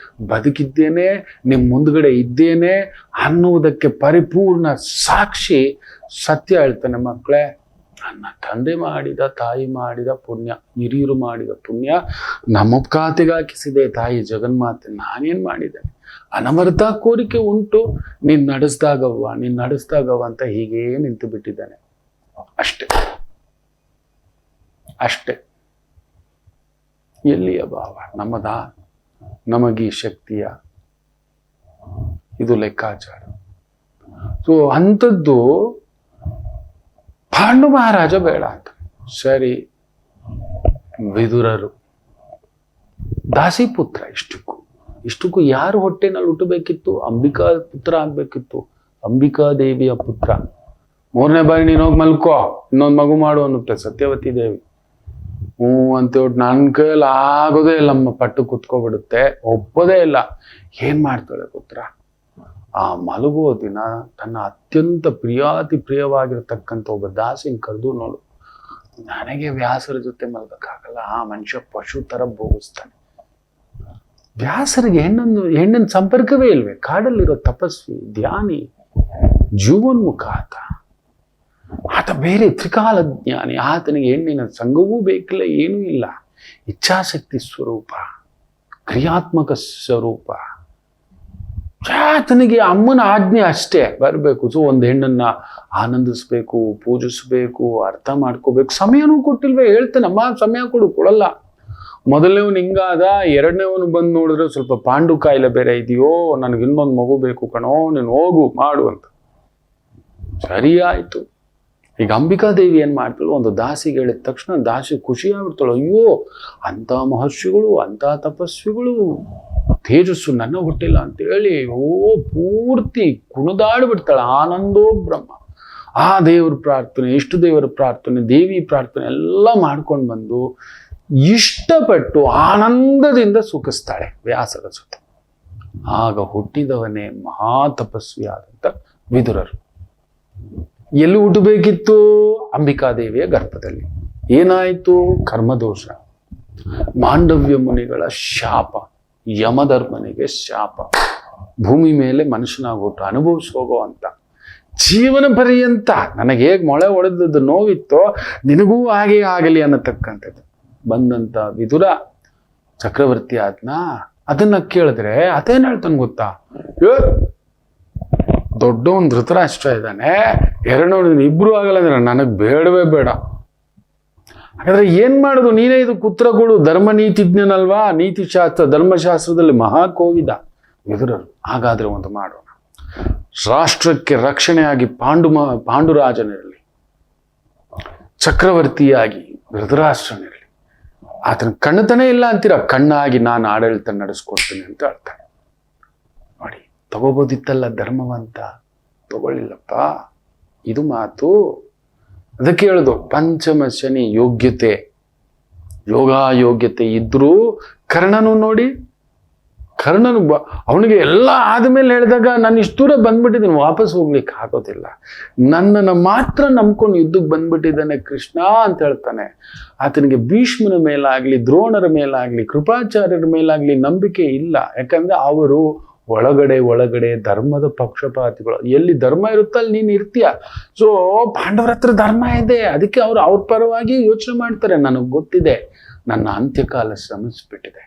ಬದುಕಿದ್ದೇನೆ, ನಿಮ್ಮ ಮುಂದ್ಗಡೆ ಇದ್ದೇನೆ ಅನ್ನುವುದಕ್ಕೆ ಪರಿಪೂರ್ಣ ಸಾಕ್ಷಿ ಸತ್ಯ ಹೇಳ್ತಾನೆ. ಮಕ್ಕಳೇ, ನನ್ನ ತಂದೆ ಮಾಡಿದ, ತಾಯಿ ಮಾಡಿದ ಪುಣ್ಯ, ಹಿರಿಯರು ಮಾಡಿದ ಪುಣ್ಯ ನಮ್ಮ ಖಾತೆಗೆ ಹಾಕಿಸಿದೆ ತಾಯಿ ಜಗನ್ಮಾತೆ. ನಾನೇನ್ ಮಾಡಿದ್ದೇನೆ? ಅನವರ್ತ ಕೋರಿಕೆ ಉಂಟು, ನೀನ್ ನಡೆಸ್ದಾಗವ್ವ ಅಂತ ಹೀಗೇ ನಿಂತು ಬಿಟ್ಟಿದ್ದಾನೆ. ಅಷ್ಟೇ ಅಷ್ಟೇ. ಎಲ್ಲಿಯ ಭಾವ ನಮ್ಮದಾ? ನಮಗೀ ಶಕ್ತಿಯ? ಇದು ಲೆಕ್ಕಾಚಾರ. ಸೊ ಅಂಥದ್ದು ಪಾಂಡು ಮಹಾರಾಜ ಬೇಡ ಅಂತ. ಸರಿ, ವಿದುರರು ದಾಸಿಪುತ್ರ. ಇಷ್ಟಕ್ಕೂ ಯಾರು ಹೊಟ್ಟೆನಲ್ಲಿ ಹುಟ್ಟಬೇಕಿತ್ತು? ಅಂಬಿಕಾ ಪುತ್ರ ಆಗ್ಬೇಕಿತ್ತು, ಅಂಬಿಕಾ ದೇವಿಯ ಪುತ್ರ. 3ನೇ ಬಾರಿ ನೀನು ಹೋಗಿ ಮಲ್ಕೋ, ಇನ್ನೊಂದು ಮಗು ಮಾಡು ಅನ್ನುತ್ತೆ ಸತ್ಯವತಿ ದೇವಿ. ಅಂತೇಳಿ ನನ್ನ ಕೈಯಲ್ಲಿ ಆಗೋದೇ ಇಲ್ಲ, ಅಮ್ಮ ಪಟ್ಟು ಕುತ್ಕೊಬಿಡುತ್ತೆ, ಒಪ್ಪೋದೇ ಇಲ್ಲ. ಏನ್ ಮಾಡ್ತಾಳೆ ಪುತ್ರ? ಆ ಮಲಗುವ ದಿನ ತನ್ನ ಅತ್ಯಂತ ಪ್ರಿಯಾತಿ ಪ್ರಿಯವಾಗಿರ್ತಕ್ಕಂಥ ಒಬ್ಬ ದಾಸಿನ ಕರೆದು, ನೋಡು, ನನಗೆ ವ್ಯಾಸರ ಜೊತೆ ಮಲ್ಗಕ್ಕಾಗಲ್ಲ, ಆ ಮನುಷ್ಯ ಪಶು ತರ ಭೋಗಿಸ್ತಾನೆ. ವ್ಯಾಸರಿಗೆ ಹೆಣ್ಣಿನ ಸಂಪರ್ಕವೇ ಇಲ್ವೇ? ಕಾಡಲ್ಲಿರೋ ತಪಸ್ವಿ, ಧ್ಯಾನಿ, ಜೀವನ್ಮುಖ ಆತ ಬೇರೆ ತ್ರಿಕಾಲ ಜ್ಞಾನಿ. ಆತನಿಗೆ ಹೆಣ್ಣಿನ ಸಂಘವೂ ಬೇಕಿಲ್ಲ, ಏನೂ ಇಲ್ಲ. ಇಚ್ಛಾಶಕ್ತಿ ಸ್ವರೂಪ, ಕ್ರಿಯಾತ್ಮಕ ಸ್ವರೂಪ. ಆತನಿಗೆ ಅಮ್ಮನ ಆಜ್ಞೆ ಅಷ್ಟೇ ಬರಬೇಕು. ಸೊ ಒಂದು ಹೆಣ್ಣನ್ನ ಆನಂದಿಸ್ಬೇಕು, ಪೂಜಿಸ್ಬೇಕು, ಅರ್ಥ ಮಾಡ್ಕೋಬೇಕು. ಸಮಯನೂ ಕೊಟ್ಟಿಲ್ವೇ? ಹೇಳ್ತಾನಮ್ಮ ಸಮಯ ಕೊಡಲ್ಲ. ಮೊದಲನೇವನು ಹಿಂಗಾದ, 2ನೇವನು ಬಂದು ನೋಡಿದ್ರೆ ಸ್ವಲ್ಪ ಪಾಂಡು ಕಾಯಿಲೆ ಬೇರೆ ಇದೆಯೋ, ನನಗೆ ಇನ್ನೊಂದು ಮಗು ಬೇಕು ಕಣೋ, ನೀನು ಹೋಗು ಮಾಡು ಅಂತ. ಸರಿ ಆಯ್ತು. ಈಗ ಅಂಬಿಕಾದೇವಿ ಏನ್ ಮಾಡ್ತಾಳು? ಒಂದು ದಾಸಿಗೆ ಹೇಳಿದ ತಕ್ಷಣ ದಾಸಿ ಖುಷಿ ಆಗ್ಬಿಡ್ತಾಳು. ಅಯ್ಯೋ, ಅಂತ ಮಹರ್ಷಿಗಳು, ಅಂತ ತಪಸ್ವಿಗಳು, ತೇಜಸ್ಸು ನನ್ನ ಹುಟ್ಟಿಲ್ಲ ಅಂತ ಹೇಳಿ ಪೂರ್ತಿ ಕುಣಿದಾಡ್ಬಿಡ್ತಾಳ. ಆನಂದೋ ಬ್ರಹ್ಮ. ಆ ದೇವ್ರ ಪ್ರಾರ್ಥನೆ, ಇಷ್ಟು ದೇವರ ಪ್ರಾರ್ಥನೆ, ದೇವಿ ಪ್ರಾರ್ಥನೆ ಎಲ್ಲ ಮಾಡ್ಕೊಂಡು ಬಂದು ಇಷ್ಟಪಟ್ಟು ಆನಂದದಿಂದ ಸುಖಿಸ್ತಾಳೆ ವ್ಯಾಸರ ಜೊತೆ. ಆಗ ಹುಟ್ಟಿದವನೇ ಮಹಾತಪಸ್ವಿ ಆದಂತ ವಿದುರರು. ಎಲ್ಲಿ ಹುಟ್ಟಬೇಕಿತ್ತು? ಅಂಬಿಕಾದೇವಿಯ ಗರ್ಭದಲ್ಲಿ. ಏನಾಯ್ತು? ಕರ್ಮದೋಷ, ಮಾಂಡವ್ಯ ಮುನಿಗಳ ಶಾಪ, ಯಮಧರ್ಮನಿಗೆ ಶಾಪ. ಭೂಮಿ ಮೇಲೆ ಮನುಷ್ಯನಾಗಿ ಹುಟ್ಟು ಅನುಭವಿಸೋಗೋ ಅಂತ. ಜೀವನ ಪರ್ಯಂತ ನನಗೆ ಹೇಗೆ ಮೊಳೆ ಹೊಡೆದದ್ದು ನೋವಿತ್ತೋ ನಿನಗೂ ಹಾಗೆ ಆಗಲಿ ಅನ್ನತಕ್ಕಂಥದ್ದು ಬಂದಂತ ವಿದುರ ಚಕ್ರವರ್ತಿ ಆದ್ನ. ಅದನ್ನ ಕೇಳಿದ್ರೆ ಅದೇನ್ ಹೇಳ್ತಾನೆ ಗೊತ್ತಾ? ದೊಡ್ಡ ಒಂದು ಧೃತರಾಷ್ಟ್ರ ಇದ್ದಾನೆ, 2 ಇಬ್ರು ಆಗಲ್ಲ ಅಂದ್ರೆ ನನಗ್ ಬೇಡವೇ ಬೇಡ. ಹಾಗಾದ್ರೆ ಏನ್ ಮಾಡುದು? ನೀನೇ ಇದು ಉತ್ತರ ಕೊಡು. ಧರ್ಮ ನೀತಿಜ್ಞನಲ್ವಾ? ನೀತಿಶಾಸ್ತ್ರ ಧರ್ಮಶಾಸ್ತ್ರದಲ್ಲಿ ಮಹಾಕೋವಿದ ವಿದುರರು. ಹಾಗಾದ್ರೆ ಒಂದು ಮಾಡೋಣ, ರಾಷ್ಟ್ರಕ್ಕೆ ರಕ್ಷಣೆಯಾಗಿ ಪಾಂಡುರಾಜನಿರಲಿ, ಚಕ್ರವರ್ತಿಯಾಗಿ ಧೃತರಾಷ್ಟ್ರನಿರಲಿ. ಆತನ ಕಣ್ಣತನೇ ಇಲ್ಲ ಅಂತೀರ, ಕಣ್ಣಾಗಿ ನಾನು ಆಡಳಿತ ನಡೆಸ್ಕೊಡ್ತೀನಿ ಅಂತ ಹೇಳ್ತಾನೆ. ನೋಡಿ, ತಗೋಬೋದಿತ್ತಲ್ಲ ಧರ್ಮವಂತ, ತಗೊಳ್ಳಿಲ್ಲಪ್ಪ. ಇದು ಮಾತು. ಅದಕ್ಕೆ ಹೇಳುದು ಪಂಚಮ ಶನಿ ಯೋಗ್ಯತೆ, ಯೋಗ್ಯತೆ ಇದ್ರೂ ಕರ್ಣನು ನೋಡಿ, ಕರ್ಣನು ಅವನಿಗೆ ಎಲ್ಲ ಆದ್ಮೇಲೆ ಹೇಳಿದಾಗ ನಾನು ಇಷ್ಟು ದೂರ ಬಂದ್ಬಿಟ್ಟಿದ್ದೀನಿ, ವಾಪಸ್ ಹೋಗ್ಲಿಕ್ಕೆ ಆಗೋದಿಲ್ಲ, ನನ್ನನ್ನು ಮಾತ್ರ ನಂಬ್ಕೊಂಡು ಯುದ್ಧಕ್ಕೆ ಬಂದ್ಬಿಟ್ಟಿದ್ದಾನೆ ಕೃಷ್ಣ ಅಂತ ಹೇಳ್ತಾನೆ. ಆತನಿಗೆ ಭೀಷ್ಮನ ಮೇಲಾಗ್ಲಿ, ದ್ರೋಣರ ಮೇಲಾಗ್ಲಿ, ಕೃಪಾಚಾರ್ಯರ ಮೇಲಾಗ್ಲಿ ನಂಬಿಕೆ ಇಲ್ಲ. ಯಾಕಂದ್ರೆ ಅವರು ಒಳಗಡೆ ಧರ್ಮದ ಪಕ್ಷಪಾತಿಗಳು. ಎಲ್ಲಿ ಧರ್ಮ ಇರುತ್ತೋ ಅಲ್ಲಿ ನೀನು ಇರ್ತೀಯ. ಸೊ ಪಾಂಡವರ ಹತ್ರ ಧರ್ಮ ಇದೆ, ಅದಕ್ಕೆ ಅವ್ರ ಪರವಾಗಿ ಯೋಚನೆ ಮಾಡ್ತಾರೆ. ನನಗೆ ಗೊತ್ತಿದೆ, ನನ್ನ ಅಂತ್ಯಕಾಲ ಶ್ರಮಿಸ್ಬಿಟ್ಟಿದೆ,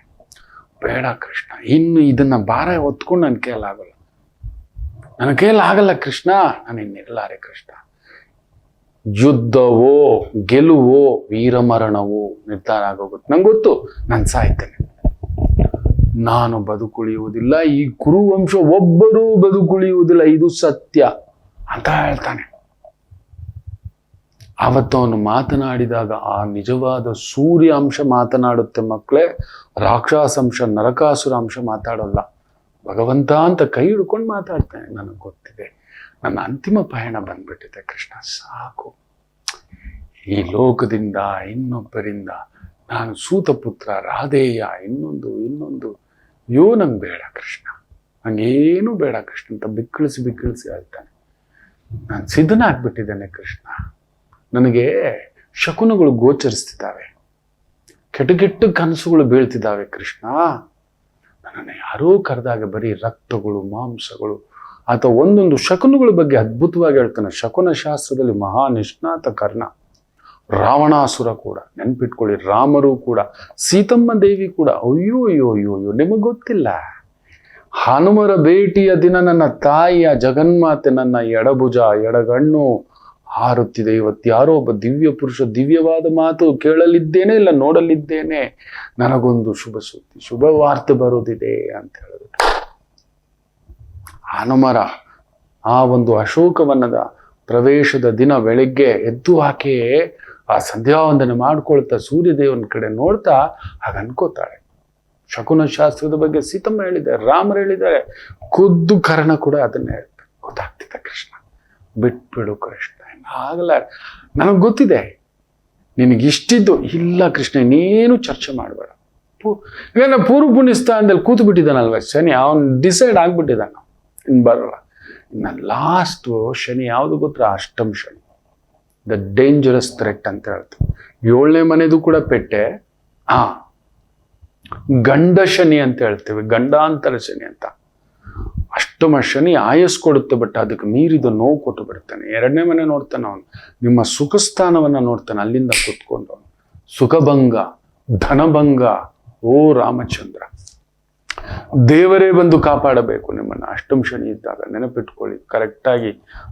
ಬೇಡ ಕೃಷ್ಣ, ಇನ್ನು ಇದನ್ನ ಭಾರ ಹೊತ್ಕೊಂಡು ನನ್ನ ಕೈಲಾಗಲ್ಲ ಕೃಷ್ಣ, ನಾನು ಇನ್ನಿರಲಾರೆ ಕೃಷ್ಣ. ಯುದ್ಧವೋ ಗೆಲುವೋ ವೀರಮರಣವೋ ನಿರ್ಧಾರ ಆಗೋಗುತ್ತೆ. ನಂಗೆ ಗೊತ್ತು, ನಾನು ಸಾಯ್ತೇನೆ, ನಾನು ಬದುಕುಳಿಯುವುದಿಲ್ಲ, ಈ ಕುರುವಂಶ ಒಬ್ಬರೂ ಬದುಕುಳಿಯುವುದಿಲ್ಲ, ಇದು ಸತ್ಯ ಅಂತ ಹೇಳ್ತಾನೆ. ಅವತ್ತು ಅವನು ಮಾತನಾಡಿದಾಗ ಆ ನಿಜವಾದ ಸೂರ್ಯ ಅಂಶ ಮಾತನಾಡುತ್ತೆ ಮಕ್ಕಳೇ, ರಾಕ್ಷಸಾಂಶ ನರಕಾಸುರ ಅಂಶ ಮಾತಾಡೋಲ್ಲ. ಭಗವಂತ ಅಂತ ಕೈ ಹಿಡ್ಕೊಂಡು ಮಾತಾಡ್ತಾನೆ. ನನಗೆ ಗೊತ್ತಿದೆ, ನನ್ನ ಅಂತಿಮ ಪಯಣ ಬಂದ್ಬಿಟ್ಟಿದೆ ಕೃಷ್ಣ, ಸಾಕು. ಈ ಲೋಕದಿಂದ ಇನ್ನೊಬ್ಬರಿಂದ ನಾನು ಸೂತಪುತ್ರ, ರಾಧೇಯ, ಇನ್ನೊಂದು ಅಯ್ಯೋ ನಂಗೆ ಬೇಡ ಕೃಷ್ಣ, ನಂಗೇನು ಬೇಡ ಕೃಷ್ಣ ಅಂತ ಬಿಕ್ಕಳಿಸಿ ಹೇಳ್ತಾನೆ. ನಾನು ಸಿದ್ಧನಾಗ್ಬಿಟ್ಟಿದ್ದೇನೆ ಕೃಷ್ಣ, ನನಗೆ ಶಕುನಗಳು ಗೋಚರಿಸ್ತಿದ್ದಾವೆ, ಕೆಟ್ಟ ಕನಸುಗಳು ಬೀಳ್ತಿದ್ದಾವೆ ಕೃಷ್ಣ. ನನ್ನನ್ನು ಯಾರೋ ಕರೆದಾಗ ಬರೀ ರಕ್ತಗಳು, ಮಾಂಸಗಳು, ಆತ ಒಂದೊಂದು ಶಕುನಗಳ ಬಗ್ಗೆ ಅದ್ಭುತವಾಗಿ ಹೇಳ್ತಾನೆ. ಶಕುನ ಶಾಸ್ತ್ರದಲ್ಲಿ ಮಹಾ ನಿಷ್ಣಾತ ಕರ್ಣ, ರಾವಣಾಸುರ ಕೂಡ ನೆನ್ಪಿಟ್ಕೊಳ್ಳಿ, ರಾಮರು ಕೂಡ, ಸೀತಮ್ಮ ದೇವಿ ಕೂಡ. ಅಯ್ಯೋ ಅಯ್ಯೋ ಅಯ್ಯೋ ಅಯ್ಯೋ, ನಿಮಗೆ ಗೊತ್ತಿಲ್ಲ. ಹನುಮರ ಭೇಟಿಯ ದಿನ ನನ್ನ ತಾಯಿಯ ಜಗನ್ಮಾತೆ ನನ್ನ ಎಡಭುಜ ಎಡಗಣ್ಣು ಹಾರುತ್ತಿದೆ. ಇವತ್ತು ಯಾರೋ ಒಬ್ಬ ದಿವ್ಯ ಪುರುಷ ದಿವ್ಯವಾದ ಮಾತು ಕೇಳಲಿದ್ದೇನೆ, ಇಲ್ಲ ನೋಡಲಿದ್ದೇನೆ, ನನಗೊಂದು ಶುಭ ಸುದ್ದಿ, ಶುಭ ವಾರ್ತೆ ಬರೋದಿದೆ ಅಂತ ಹೇಳಿದ್ರು. ಹನುಮರ ಆ ಒಂದು ಅಶೋಕವನದ ಪ್ರವೇಶದ ದಿನ ಬೆಳಿಗ್ಗೆ ಎದ್ದು ಆಕೆ ಆ ಸಂಧ್ಯಾವಂದನೆ ಮಾಡ್ಕೊಳ್ತಾ ಸೂರ್ಯದೇವನ ಕಡೆ ನೋಡ್ತಾ ಹಾಗೆ ಅನ್ಕೋತಾಳೆ. ಶಕುನ ಶಾಸ್ತ್ರದ ಬಗ್ಗೆ ಸೀತಮ್ಮ ಹೇಳಿದ್ದಾರೆ, ರಾಮರು ಹೇಳಿದ್ದಾರೆ, ಖುದ್ದು ಕರ್ಣ ಕೂಡ ಅದನ್ನೇ ಹೇಳ್ತಾರೆ. ಗೊತ್ತಾಗ್ತಿದೆ ಕೃಷ್ಣ, ಬಿಟ್ಬಿಡು ಕೃಷ್ಣ, ಆಗಲ್ಲ, ನನಗೆ ಗೊತ್ತಿದೆ ನಿನಗಿಷ್ಟಿದ್ದು. ಇಲ್ಲ ಕೃಷ್ಣ, ಇನ್ನೇನು ಚರ್ಚೆ ಮಾಡಬೇಡ. ಯಾಕಂದ್ರೆ ಪೂರ್ವ ಪುಣ್ಯ ಸ್ಥಾನದಲ್ಲಿ ಕೂತು ಬಿಟ್ಟಿದ್ದಾನಲ್ವ ಶನಿ, ಅವನು ಡಿಸೈಡ್ ಆಗ್ಬಿಟ್ಟಿದ್ದಾನ, ಇನ್ನು ಬರಲ್ಲ. ಇನ್ನು ಲಾಸ್ಟ್ ಶನಿ ಯಾವುದು ಗೊತ್ತಾ? ಅಷ್ಟಮ ಶನಿ, ದ ಡೇಂಜರಸ್ ಥ್ರೆಟ್ ಅಂತ ಹೇಳ್ತೀವಿ. 7ನೇ ಮನೆದು ಕೂಡ ಪೆಟ್ಟೆ. ಗಂಡ ಶನಿ ಅಂತ ಹೇಳ್ತೀವಿ, ಗಂಡಾಂತರ ಶನಿ ಅಂತ. ಅಷ್ಟಮ ಶನಿ ಆಯಸ್ ಕೊಡುತ್ತೆ, ಬಟ್ ಅದಕ್ಕೆ ಮೀರಿದ ನೋವು ಕೊಟ್ಟು ಬಿಡ್ತಾನೆ. 2ನೇ ಮನೆ ನೋಡ್ತಾನೆ ಅವನು, ನಿಮ್ಮ ಸುಖ ಸ್ಥಾನವನ್ನ ನೋಡ್ತಾನೆ, ಅಲ್ಲಿಂದ ಕೂತ್ಕೊಂಡು ಅವನು ಸುಖಭಂಗ, ಧನಭಂಗ. ಓ ರಾಮಚಂದ್ರ, ದೇವರೇ ಬಂದು ಕಾಪಾಡಬೇಕು ನಿಮ್ಮನ್ನ ಅಷ್ಟಮ ಶನಿ ಇದ್ದಾಗ, ನೆನಪಿಟ್ಕೊಳ್ಳಿ. ಕರೆಕ್ಟಾಗಿ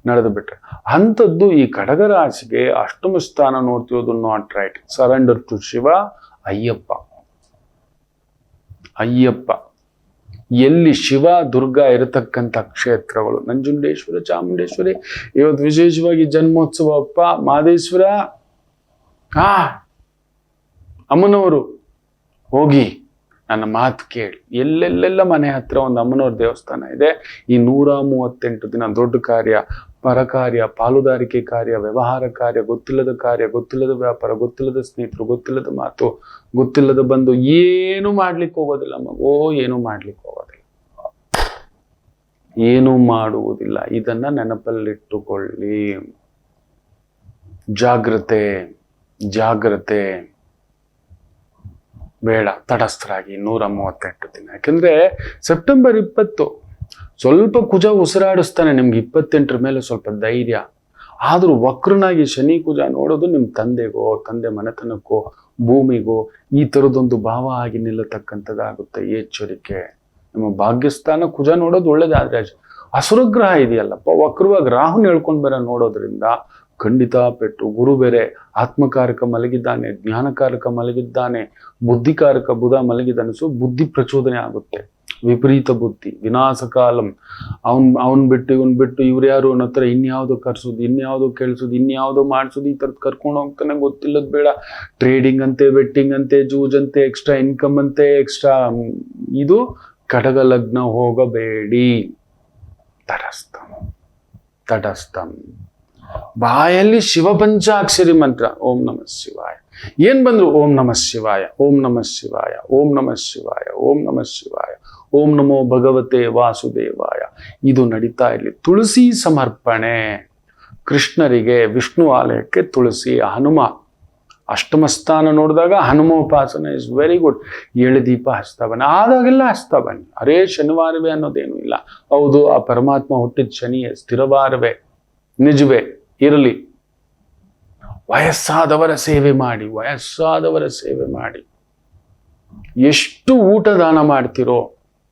ನಡೆದು ಬಿಟ್ರೆ ಅಂಥದ್ದು ಈ ಕಡಗರಾಶಿಗೆ ಅಷ್ಟಮ ಸ್ಥಾನ ನೋಡ್ತಿರೋದು not right. Surrender to Shiva. Ayyappa ಎಲ್ಲಿ ಶಿವ ದುರ್ಗಾ ಇರತಕ್ಕಂಥ ಕ್ಷೇತ್ರಗಳು, ನಂಜುಂಡೇಶ್ವರ, ಚಾಮುಂಡೇಶ್ವರಿ, ಇವತ್ತು ವಿಶೇಷವಾಗಿ ಜನ್ಮೋತ್ಸವ ಅಪ್ಪ, ಮಾದೇಶ್ವರ, ಅಮ್ಮನವರು ಹೋಗಿ ನನ್ನ ಮಾತು ಕೇಳಿ. ಎಲ್ಲೆಲ್ಲೆಲ್ಲ ಮನೆ ಹತ್ರ ಒಂದು ಅಮ್ಮನವ್ರ ದೇವಸ್ಥಾನ ಇದೆ. ಈ 138 ದಿನ ದೊಡ್ಡ ಕಾರ್ಯ, ಪರ ಕಾರ್ಯ, ಪಾಲುದಾರಿಕೆ ಕಾರ್ಯ, ವ್ಯವಹಾರ ಕಾರ್ಯ, ಗೊತ್ತಿಲ್ಲದ ಕಾರ್ಯ, ಗೊತ್ತಿಲ್ಲದ ವ್ಯಾಪಾರ, ಗೊತ್ತಿಲ್ಲದ ಸ್ನೇಹಿತರು, ಗೊತ್ತಿಲ್ಲದ ಮಾತು, ಗೊತ್ತಿಲ್ಲದ ಬಂದು ಏನು ಮಾಡ್ಲಿಕ್ಕೆ ಹೋಗೋದಿಲ್ಲ ಮಗೋ, ಏನು ಮಾಡ್ಲಿಕ್ಕೆ ಹೋಗೋದಿಲ್ಲ, ಏನು ಮಾಡುವುದಿಲ್ಲ. ಇದನ್ನ ನೆನಪಲ್ಲಿಟ್ಟುಕೊಳ್ಳಿ. ಜಾಗ್ರತೆ ಬೇಡ, ತಟಸ್ಥರಾಗಿ 138 ದಿನ. ಯಾಕಂದ್ರೆ ಸೆಪ್ಟೆಂಬರ್ 20 ಸ್ವಲ್ಪ ಕುಜ ಉಸಿರಾಡಿಸ್ತಾನೆ ನಿಮ್ಗೆ. 28ರ ಮೇಲೆ ಸ್ವಲ್ಪ ಧೈರ್ಯ. ಆದ್ರೂ ವಕ್ರನಾಗಿ ಶನಿ ಕುಜ ನೋಡೋದು ನಿಮ್ಮ ತಂದೆಗೋ, ತಂದೆ ಮನೆತನಕ್ಕೋ, ಭೂಮಿಗೋ ಈ ಥರದೊಂದು ಭಾವ ಆಗಿ ನಿಲ್ಲತಕ್ಕಂಥದ್ದಾಗುತ್ತೆ. ಎಚ್ಚರಿಕೆ. ನಿಮ್ಮ ಭಾಗ್ಯಸ್ಥಾನ ಕುಜ ನೋಡೋದು ಒಳ್ಳೇದಾದ್ರೆ, ಅಸುರಗ್ರಹ ಇದೆಯಲ್ಲಪ್ಪ, ವಕ್ರವಾಗಿ ರಾಹುನ್ ಹೇಳ್ಕೊಂಡು ಬೇರೆ ನೋಡೋದ್ರಿಂದ ಖಂಡಿತ ಪೆಟ್ಟು. ಗುರು ಬೇರೆ ಆತ್ಮಕಾರಕ ಮಲಗಿದ್ದಾನೆ, ಜ್ಞಾನಕಾರಕ ಮಲಗಿದ್ದಾನೆ, ಬುದ್ಧಿಕಾರಕ ಬುಧ ಮಲಗಿದ್ದಾನೆ. ಸೊ ಬುದ್ಧಿ ಪ್ರಚೋದನೆ ಆಗುತ್ತೆ, ವಿಪರೀತ ಬುದ್ಧಿ, ವಿನಾಶಕಾಲಂ. ಅವನ್ ಬಿಟ್ಟು ಇವ್ರು ಯಾರು ಅನ್ನೋ ಹತ್ರ ಇನ್ಯಾವುದೋ ಕರ್ಸೋದು, ಇನ್ಯಾವುದೋ ಕೇಳಿಸೋದು, ಇನ್ಯಾವುದೋ ಮಾಡಿಸೋದು, ಈ ಥರದ್ದು ಕರ್ಕೊಂಡು ಹೋಗ್ತಾನೆ. ಗೊತ್ತಿಲ್ಲದ ಬೇಡ. ಟ್ರೇಡಿಂಗ್ ಅಂತೆ, ಬೆಟ್ಟಿಂಗ್ ಅಂತೆ, ಜೂಜ್ ಅಂತೆ, ಎಕ್ಸ್ಟ್ರಾ ಇನ್ಕಮ್ ಅಂತೆ, ಎಕ್ಸ್ಟ್ರಾ ಇದು. ಕಟಗ ಲಗ್ನ ಹೋಗಬೇಡಿ. ತಟಸ್ಥಂ ಬಾಯಲ್ಲಿ ಶಿವಪಂಚಾಕ್ಷರಿ ಮಂತ್ರ, ಓಂ ನಮಃ ಶಿವಾಯ. ಏನ್ ಬಂದ್ರು ಓಂ ನಮಃ ಶಿವಾಯ, ಓಂ ನಮಃ ಶಿವಾಯ, ಓಂ ನಮಃ ಶಿವಾಯ, ಓಂ ನಮಃ ಶಿವಾಯ, ಓಂ ನಮೋ ಭಗವತೆ ವಾಸುದೇವಾಯ. ಇದು ನಡೀತಾ ಇರಲಿ. ತುಳಸಿ ಸಮರ್ಪಣೆ, ಕೃಷ್ಣರಿಗೆ ವಿಷ್ಣು ಆಲಯಕ್ಕೆ ತುಳಸಿ. ಹನುಮ ಅಷ್ಟಮ ಸ್ಥಾನ ನೋಡಿದಾಗ ಹನುಮೋಪಾಸನೆ ಇಸ್ ವೆರಿ ಗುಡ್. 7 ದೀಪ ಹಚ್ತಾ ಬನ್ನಿ, ಆದಾಗೆಲ್ಲ ಹಚ್ತಾ ಬನ್ನಿ. ಅರೇ ಶನಿವಾರವೇ ಅನ್ನೋದೇನು ಇಲ್ಲ. ಹೌದು, ಆ ಪರಮಾತ್ಮ ಹುಟ್ಟಿದ ಶನಿಯೇ, ಸ್ಥಿರವಾರವೇ, ನಿಜವೇ ಇರಲಿ. ವಯಸ್ಸಾದವರ ಸೇವೆ ಮಾಡಿ, ವಯಸ್ಸಾದವರ ಸೇವೆ ಮಾಡಿ. ಎಷ್ಟು ಊಟ ದಾನ ಮಾಡ್ತಿರೋ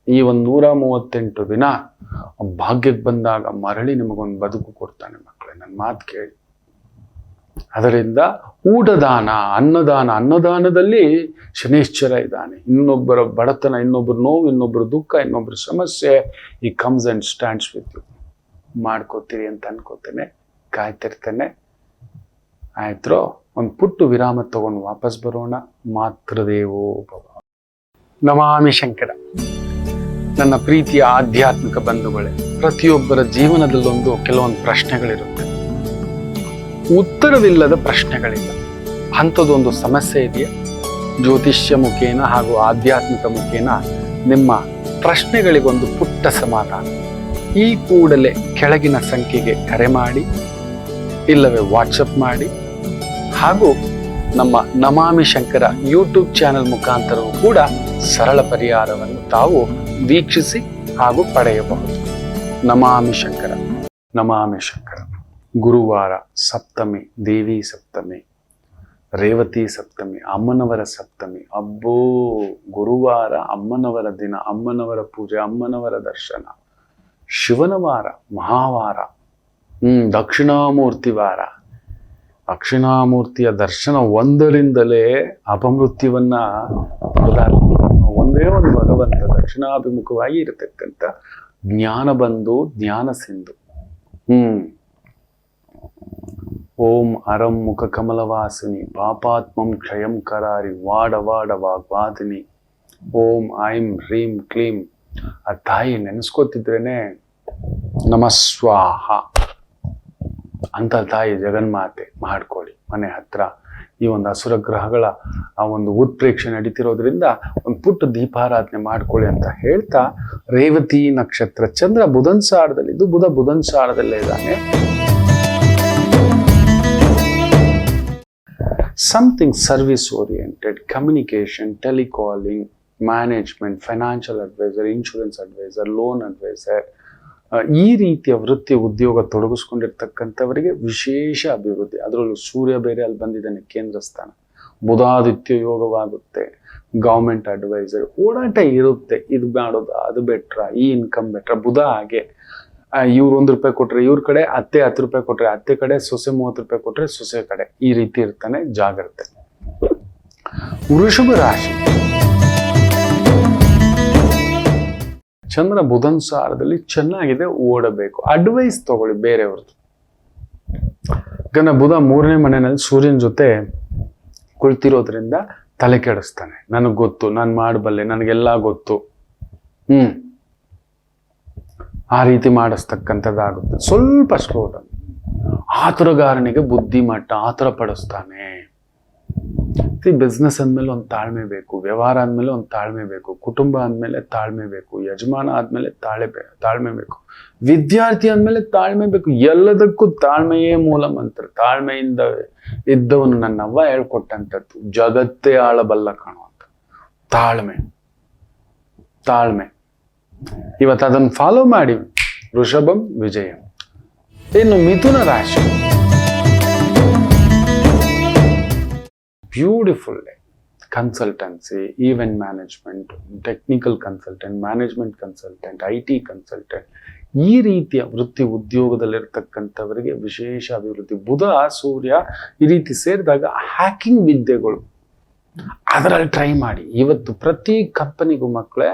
ಈ 138 ದಿನ ಭಾಗ್ಯಕ್ಕೆ ಬಂದಾಗ ಮರಳಿ ನಿಮಗೊಂದು ಬದುಕು ಕೊಡ್ತಾನೆ ಮಕ್ಕಳೇ. ನನ್ನ ಮಾತು ಕೇಳಿ. ಅದರಿಂದ ಊಟದಾನ, ಅನ್ನದಾನ, ಅನ್ನದಾನದಲ್ಲಿ ಶನೇಶ್ವರ ಇದ್ದಾನೆ. ಇನ್ನೊಬ್ಬರ ಬಡತನ, ಇನ್ನೊಬ್ಬರ ನೋವು, ಇನ್ನೊಬ್ಬರ ದುಃಖ, ಇನ್ನೊಬ್ಬರ ಸಮಸ್ಯೆ, ಈ comes and stands with you. ಮಾಡ್ಕೋತೀರಿ ಅಂತ ಅನ್ಕೋತೇನೆ, ಕಾಯ್ತಿರ್ತೇನೆ. ಆಯ್ತ್ರೋ, ಒಂದು ಪುಟ್ಟು ವಿರಾಮ ತಗೊಂಡು ವಾಪಸ್ ಬರೋಣ. ಮಾತೃದೇವೋ ಭವ. ನಮಾಮಿ ಶಂಕರ. ನನ್ನ ಪ್ರೀತಿಯ ಆಧ್ಯಾತ್ಮಿಕ ಬಂಧುಗಳೇ, ಪ್ರತಿಯೊಬ್ಬರ ಜೀವನದಲ್ಲೊಂದು ಕೆಲವೊಂದು ಪ್ರಶ್ನೆಗಳಿರುತ್ತೆ. ಉತ್ತರವಿಲ್ಲದ ಪ್ರಶ್ನೆಗಳಿಲ್ಲ. ಅಂಥದ್ದೊಂದು ಸಮಸ್ಯೆ ಇದೆಯಾ? ಜ್ಯೋತಿಷ್ಯ ಮುಖೇನ ಹಾಗೂ ಆಧ್ಯಾತ್ಮಿಕ ಮುಖೇನ ನಿಮ್ಮ ಪ್ರಶ್ನೆಗಳಿಗೊಂದು ಪುಟ್ಟ ಸಮಾಧಾನ. ಈ ಕೂಡಲೇ ಕೆಳಗಿನ ಸಂಖ್ಯೆಗೆ ಕರೆ ಮಾಡಿ, ಇಲ್ಲವೇ ವಾಟ್ಸಪ್ ಮಾಡಿ, ಹಾಗೂ ನಮ್ಮ ನಮಾಮಿ ಶಂಕರ ಯೂಟ್ಯೂಬ್ ಚಾನೆಲ್ ಮುಖಾಂತರವೂ ಕೂಡ ಸರಳ ಪರಿಹಾರವನ್ನು ತಾವು ವೀಕ್ಷಿಸಿ ಹಾಗೂ ಪಡೆಯಬಹುದು. ನಮಾಮಿ ಶಂಕರ, ನಮಾಮಿ ಶಂಕರ. ಗುರುವಾರ ಸಪ್ತಮಿ, ದೇವಿ ಸಪ್ತಮಿ, ರೇವತಿ ಸಪ್ತಮಿ, ಅಮ್ಮನವರ ಸಪ್ತಮಿ. ಅಬ್ಬೋ, ಗುರುವಾರ ಅಮ್ಮನವರ ದಿನ, ಅಮ್ಮನವರ ಪೂಜೆ, ಅಮ್ಮನವರ ದರ್ಶನ. ಶಿವನ ವಾರ, ಮಹಾವಾರ. ದಕ್ಷಿಣಾಮೂರ್ತಿ ವಾರ. ದಕ್ಷಿಣಾಮೂರ್ತಿಯ ದರ್ಶನ ಒಂದರಿಂದಲೇ ಅಪಮೃತ್ಯುವನ್ನ ಒಂದೇ ಒಂದು ಭಗವಂತ ದಕ್ಷಿಣಾಭಿಮುಖವಾಗಿ ಇರತಕ್ಕಂಥ ಜ್ಞಾನ ಬಂಧು, ಜ್ಞಾನ ಸಿಂಧು. ಓಂ ಅರಂ ಮುಖ ಕಮಲವಾಸಿನಿ, ಪಾಪಾತ್ಮಂ ಕ್ಷಯಂ ಕರಾರಿ, ವಾಡ ವಾಡ ವಾಗ್ವಾದಿನಿ. ಓಂ ಐಂ ಹ್ರೀಂ ಕ್ಲೀಂ. ಆ ತಾಯಿ ನೆನೆಸ್ಕೋತಿದ್ರೇನೆ ನಮಸ್ವಾಹ ಅಂತ ತಾಯಿ ಜಗನ್ಮಾತೆ ಮಾಡ್ಕೊಳ್ಳಿ. ಮನೆ ಹತ್ರ ಈ ಒಂದು ಅಸುರ ಗ್ರಹಗಳ ಆ ಒಂದು ಉತ್ಪ್ರೇಕ್ಷೆ ನಡೀತಿರೋದ್ರಿಂದ ಒಂದು ಪುಟ್ಟ ದೀಪಾರಾಧನೆ ಮಾಡ್ಕೊಳ್ಳಿ ಅಂತ ಹೇಳ್ತಾ, ರೇವತಿ ನಕ್ಷತ್ರ, ಚಂದ್ರ ಬುಧನ್ ಸಾರದಲ್ಲಿದ್ದು, ಬುಧ ಬುಧನ್ ಸಾರದಲ್ಲೇ ಇದ್ದಾನೆ. Something service oriented, communication, telecalling, management, financial advisor, insurance advisor, loan advisor, ಈ ರೀತಿಯ ವೃತ್ತಿ ಉದ್ಯೋಗ ತೊಡಗಿಸ್ಕೊಂಡಿರ್ತಕ್ಕಂಥವರಿಗೆ ವಿಶೇಷ ಅಭಿವೃದ್ಧಿ. ಅದರಲ್ಲೂ ಸೂರ್ಯ ಬೇರೆ ಅಲ್ಲಿ ಬಂದಿದ್ದಾನೆ, ಕೇಂದ್ರ ಸ್ಥಾನ. ಬುಧಾದಿತ್ಯ ಯೋಗವಾಗುತ್ತೆ. ಗೌರ್ಮೆಂಟ್ ಅಡ್ವೈಸರ್ ಓಡಾಟ ಇರುತ್ತೆ. ಇದು ಮಾಡೋದು, ಅದು ಬೆಟ್ರ, ಈ ಇನ್ಕಮ್ ಬೆಟ್ರ. ಬುಧ ಹಾಗೆ, ಇವ್ರು 1 ರೂಪಾಯಿ ಕೊಟ್ರೆ ಇವ್ರ ಕಡೆ, ಅತ್ತೆ 10 ರೂಪಾಯಿ ಕೊಟ್ರೆ ಅತ್ತೆ ಕಡೆ, ಸೊಸೆ 30 ರೂಪಾಯಿ ಕೊಟ್ರೆ ಸೊಸೆ ಕಡೆ. ಈ ರೀತಿ ಇರ್ತಾನೆ, ಜಾಗ್ರತೆ. ವೃಷಭ ರಾಶಿ, ಚಂದ್ರ ಬುಧನ್ ಸಾರದಲ್ಲಿ ಚೆನ್ನಾಗಿದೆ, ಓಡಬೇಕು. ಅಡ್ವೈಸ್ ತಗೊಳ್ಳಿ ಬೇರೆಯವ್ರದ್ದು. ಯಾಕಂದ್ರೆ ಬುಧ 3ನೇ ಮನೆಯಲ್ಲಿ ಸೂರ್ಯನ ಜೊತೆ ಕುಳಿತಿರೋದ್ರಿಂದ ತಲೆ ಕೆಡಿಸ್ತಾನೆ. ನನಗೆ ಗೊತ್ತು, ನಾನು ಮಾಡಬಲ್ಲೆ, ನನಗೆಲ್ಲ ಗೊತ್ತು, ಆ ರೀತಿ ಮಾಡಿಸ್ತಕ್ಕಂಥದ್ದಾಗುತ್ತೆ. ಸ್ವಲ್ಪ ಸ್ಲೋ ಡೌನ್. ಆತುರಗಾರನಿಗೆ ಬುದ್ಧಿ ಮಟ್ಟ, ಆತುರ ಪಡಿಸ್ತಾನೆ. ಬಿಸ್ನೆಸ್ ಅಂದಮೇಲೆ ಒಂದು ತಾಳ್ಮೆ ಬೇಕು, ವ್ಯವಹಾರ ಅಂದಮೇಲೆ ಒಂದು ತಾಳ್ಮೆ ಬೇಕು, ಕುಟುಂಬ ಅಂದಮೇಲೆ ತಾಳ್ಮೆ ಬೇಕು, ಯಜಮಾನ ಆದ್ಮೇಲೆ ತಾಳ್ಮೆ ಬೇಕು, ವಿದ್ಯಾರ್ಥಿ ಅಂದಮೇಲೆ ತಾಳ್ಮೆ ಬೇಕು. ಎಲ್ಲದಕ್ಕೂ ತಾಳ್ಮೆಯೇ ಮೂಲ ಮಂತ್ರ. ತಾಳ್ಮೆಯಿಂದ ಇದ್ದವನು ನನ್ನವ್ವ ಹೇಳ್ಕೊಟ್ಟಂಥದ್ದು, ಜಗತ್ತೇ ಆಳಬಲ್ಲ ಕಾಣುವಂತ ತಾಳ್ಮೆ. ತಾಳ್ಮೆ ಇವತ್ತು ಅದನ್ನು ಫಾಲೋ ಮಾಡಿ. ವೃಷಭಂ ವಿಜಯ. ಇನ್ನು ಮಿಥುನ ರಾಶಿ, beautiful day. Consultancy, event management, technical consultant, management consultant, IT consultant, ಈ ರೀತಿಯ ವೃತ್ತಿ ಉದ್ಯೋಗದಲ್ಲಿರ್ತಕ್ಕಂಥವರಿಗೆ ವಿಶೇಷ ಅಭಿವೃದ್ಧಿ. ಬುಧ ಸೂರ್ಯ ಈ ರೀತಿ ಸೇರಿದಾಗ ಹ್ಯಾಕಿಂಗ್ ವಿದ್ಯೆಗಳು, ಅದರಲ್ಲಿ ಟ್ರೈ ಮಾಡಿ. ಇವತ್ತು ಪ್ರತಿ ಕಂಪನಿಗೂ ಮಕ್ಕಳೇ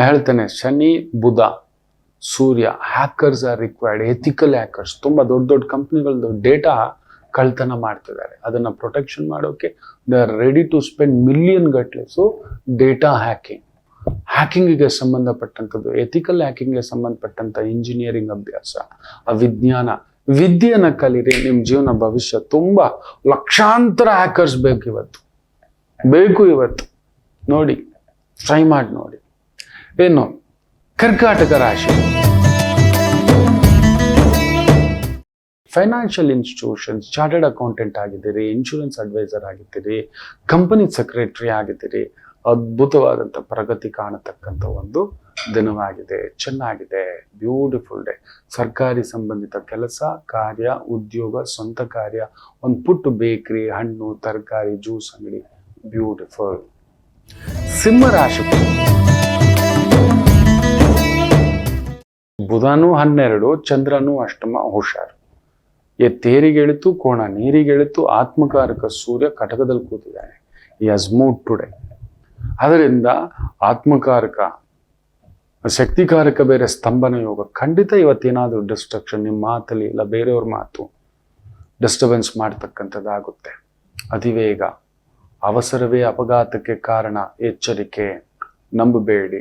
ಹೇಳ್ತೇನೆ, Shani Budha Surya, hackers are required. Ethical hackers. ತುಂಬ ದೊಡ್ಡ ದೊಡ್ಡ ಕಂಪ್ನಿಗಳದ್ದು ಡೇಟಾ ಕಳ್ತನ ಮಾಡ್ತಿದ್ದಾರೆ. ಅದನ್ನ ಪ್ರೊಟೆಕ್ಷನ್ ಮಾಡೋಕೆ they are ready to spend million ಗಟ್ಟಲೆ. ಸೊ ಡೇಟಾ ಹ್ಯಾಕಿಂಗಿಗೆ ಸಂಬಂಧಪಟ್ಟಂಥದ್ದು, ಎಥಿಕಲ್ ಹ್ಯಾಕಿಂಗ್ಗೆ ಸಂಬಂಧಪಟ್ಟಂಥ ಇಂಜಿನಿಯರಿಂಗ್ ಅಭ್ಯಾಸ, ವಿಜ್ಞಾನ, ವಿದ್ಯೆಯನ್ನ ಕಲೀರಿ. ನಿಮ್ಮ ಜೀವನ ಭವಿಷ್ಯ ತುಂಬಾ ಲಕ್ಷಾಂತರ ಹ್ಯಾಕರ್ಸ್ ಬೇಕು ಇವತ್ತು ನೋಡಿ, ಟ್ರೈ ಮಾಡಿ ನೋಡಿ. ಏನು ಕರ್ಕಾಟಕ ರಾಶಿ, ಫೈನಾನ್ಷಿಯಲ್ ಇನ್ಸ್ಟಿಟ್ಯೂಷನ್ಸ್, ಚಾರ್ಟರ್ಡ್ ಅಕೌಂಟೆಂಟ್ ಆಗಿದ್ದೀರಿ, ಇನ್ಶೂರೆನ್ಸ್ ಅಡ್ವೈಸರ್ ಆಗಿದ್ದೀರಿ, ಕಂಪನಿ ಸೆಕ್ರೆಟರಿ ಆಗಿದ್ದೀರಿ, ಅದ್ಭುತವಾದಂಥ ಪ್ರಗತಿ ಕಾಣತಕ್ಕಂಥ ಒಂದು ದಿನವಾಗಿದೆ. ಚೆನ್ನಾಗಿದೆ, ಬ್ಯೂಟಿಫುಲ್ ಡೇ. ಸರ್ಕಾರಿ ಸಂಬಂಧಿತ ಕೆಲಸ, ಕಾರ್ಯ, ಉದ್ಯೋಗ, ಸ್ವಂತ ಕಾರ್ಯ, ಒಂದು ಪುಟ್ಟ ಬೇಕರಿ, ಹಣ್ಣು ತರಕಾರಿ, ಜ್ಯೂಸ್ ಅಂಗಡಿ, ಬ್ಯೂಟಿಫುಲ್. ಸಿಂಹ ರಾಶಿ, ಬುಧನೂ 12, ಚಂದ್ರನೂ ಅಷ್ಟಮ, ಹುಷಾರು. ತೇರಿಗೆಳಿತು, ಕೋಣ ನೀರಿಗೆಳಿತು, ಆತ್ಮಕಾರಕ ಸೂರ್ಯ ಕಟಕದಲ್ಲಿ ಕೂತಿದ್ದಾನೆ. ಈ ಹಸ್ ಮೂಡ್ ಟುಡೇ. ಅದರಿಂದ ಆತ್ಮಕಾರಕ ಶಕ್ತಿಕಾರಕ ಬೇರೆ ಸ್ತಂಭನ ಯೋಗ. ಖಂಡಿತ ಇವತ್ತೇನಾದ್ರೂ ಡಿಸ್ಟ್ರಕ್ಷನ್, ನಿಮ್ಮ ಮಾತಲ್ಲಿ ಇಲ್ಲ ಬೇರೆಯವ್ರ ಮಾತು ಡಿಸ್ಟರ್ಬೆನ್ಸ್ ಮಾಡ್ತಕ್ಕಂಥದ್ದಾಗುತ್ತೆ. ಅತಿವೇಗ, ಅವಸರವೇ ಅಪಘಾತಕ್ಕೆ ಕಾರಣ. ಎಚ್ಚರಿಕೆ, ನಂಬಬೇಡಿ.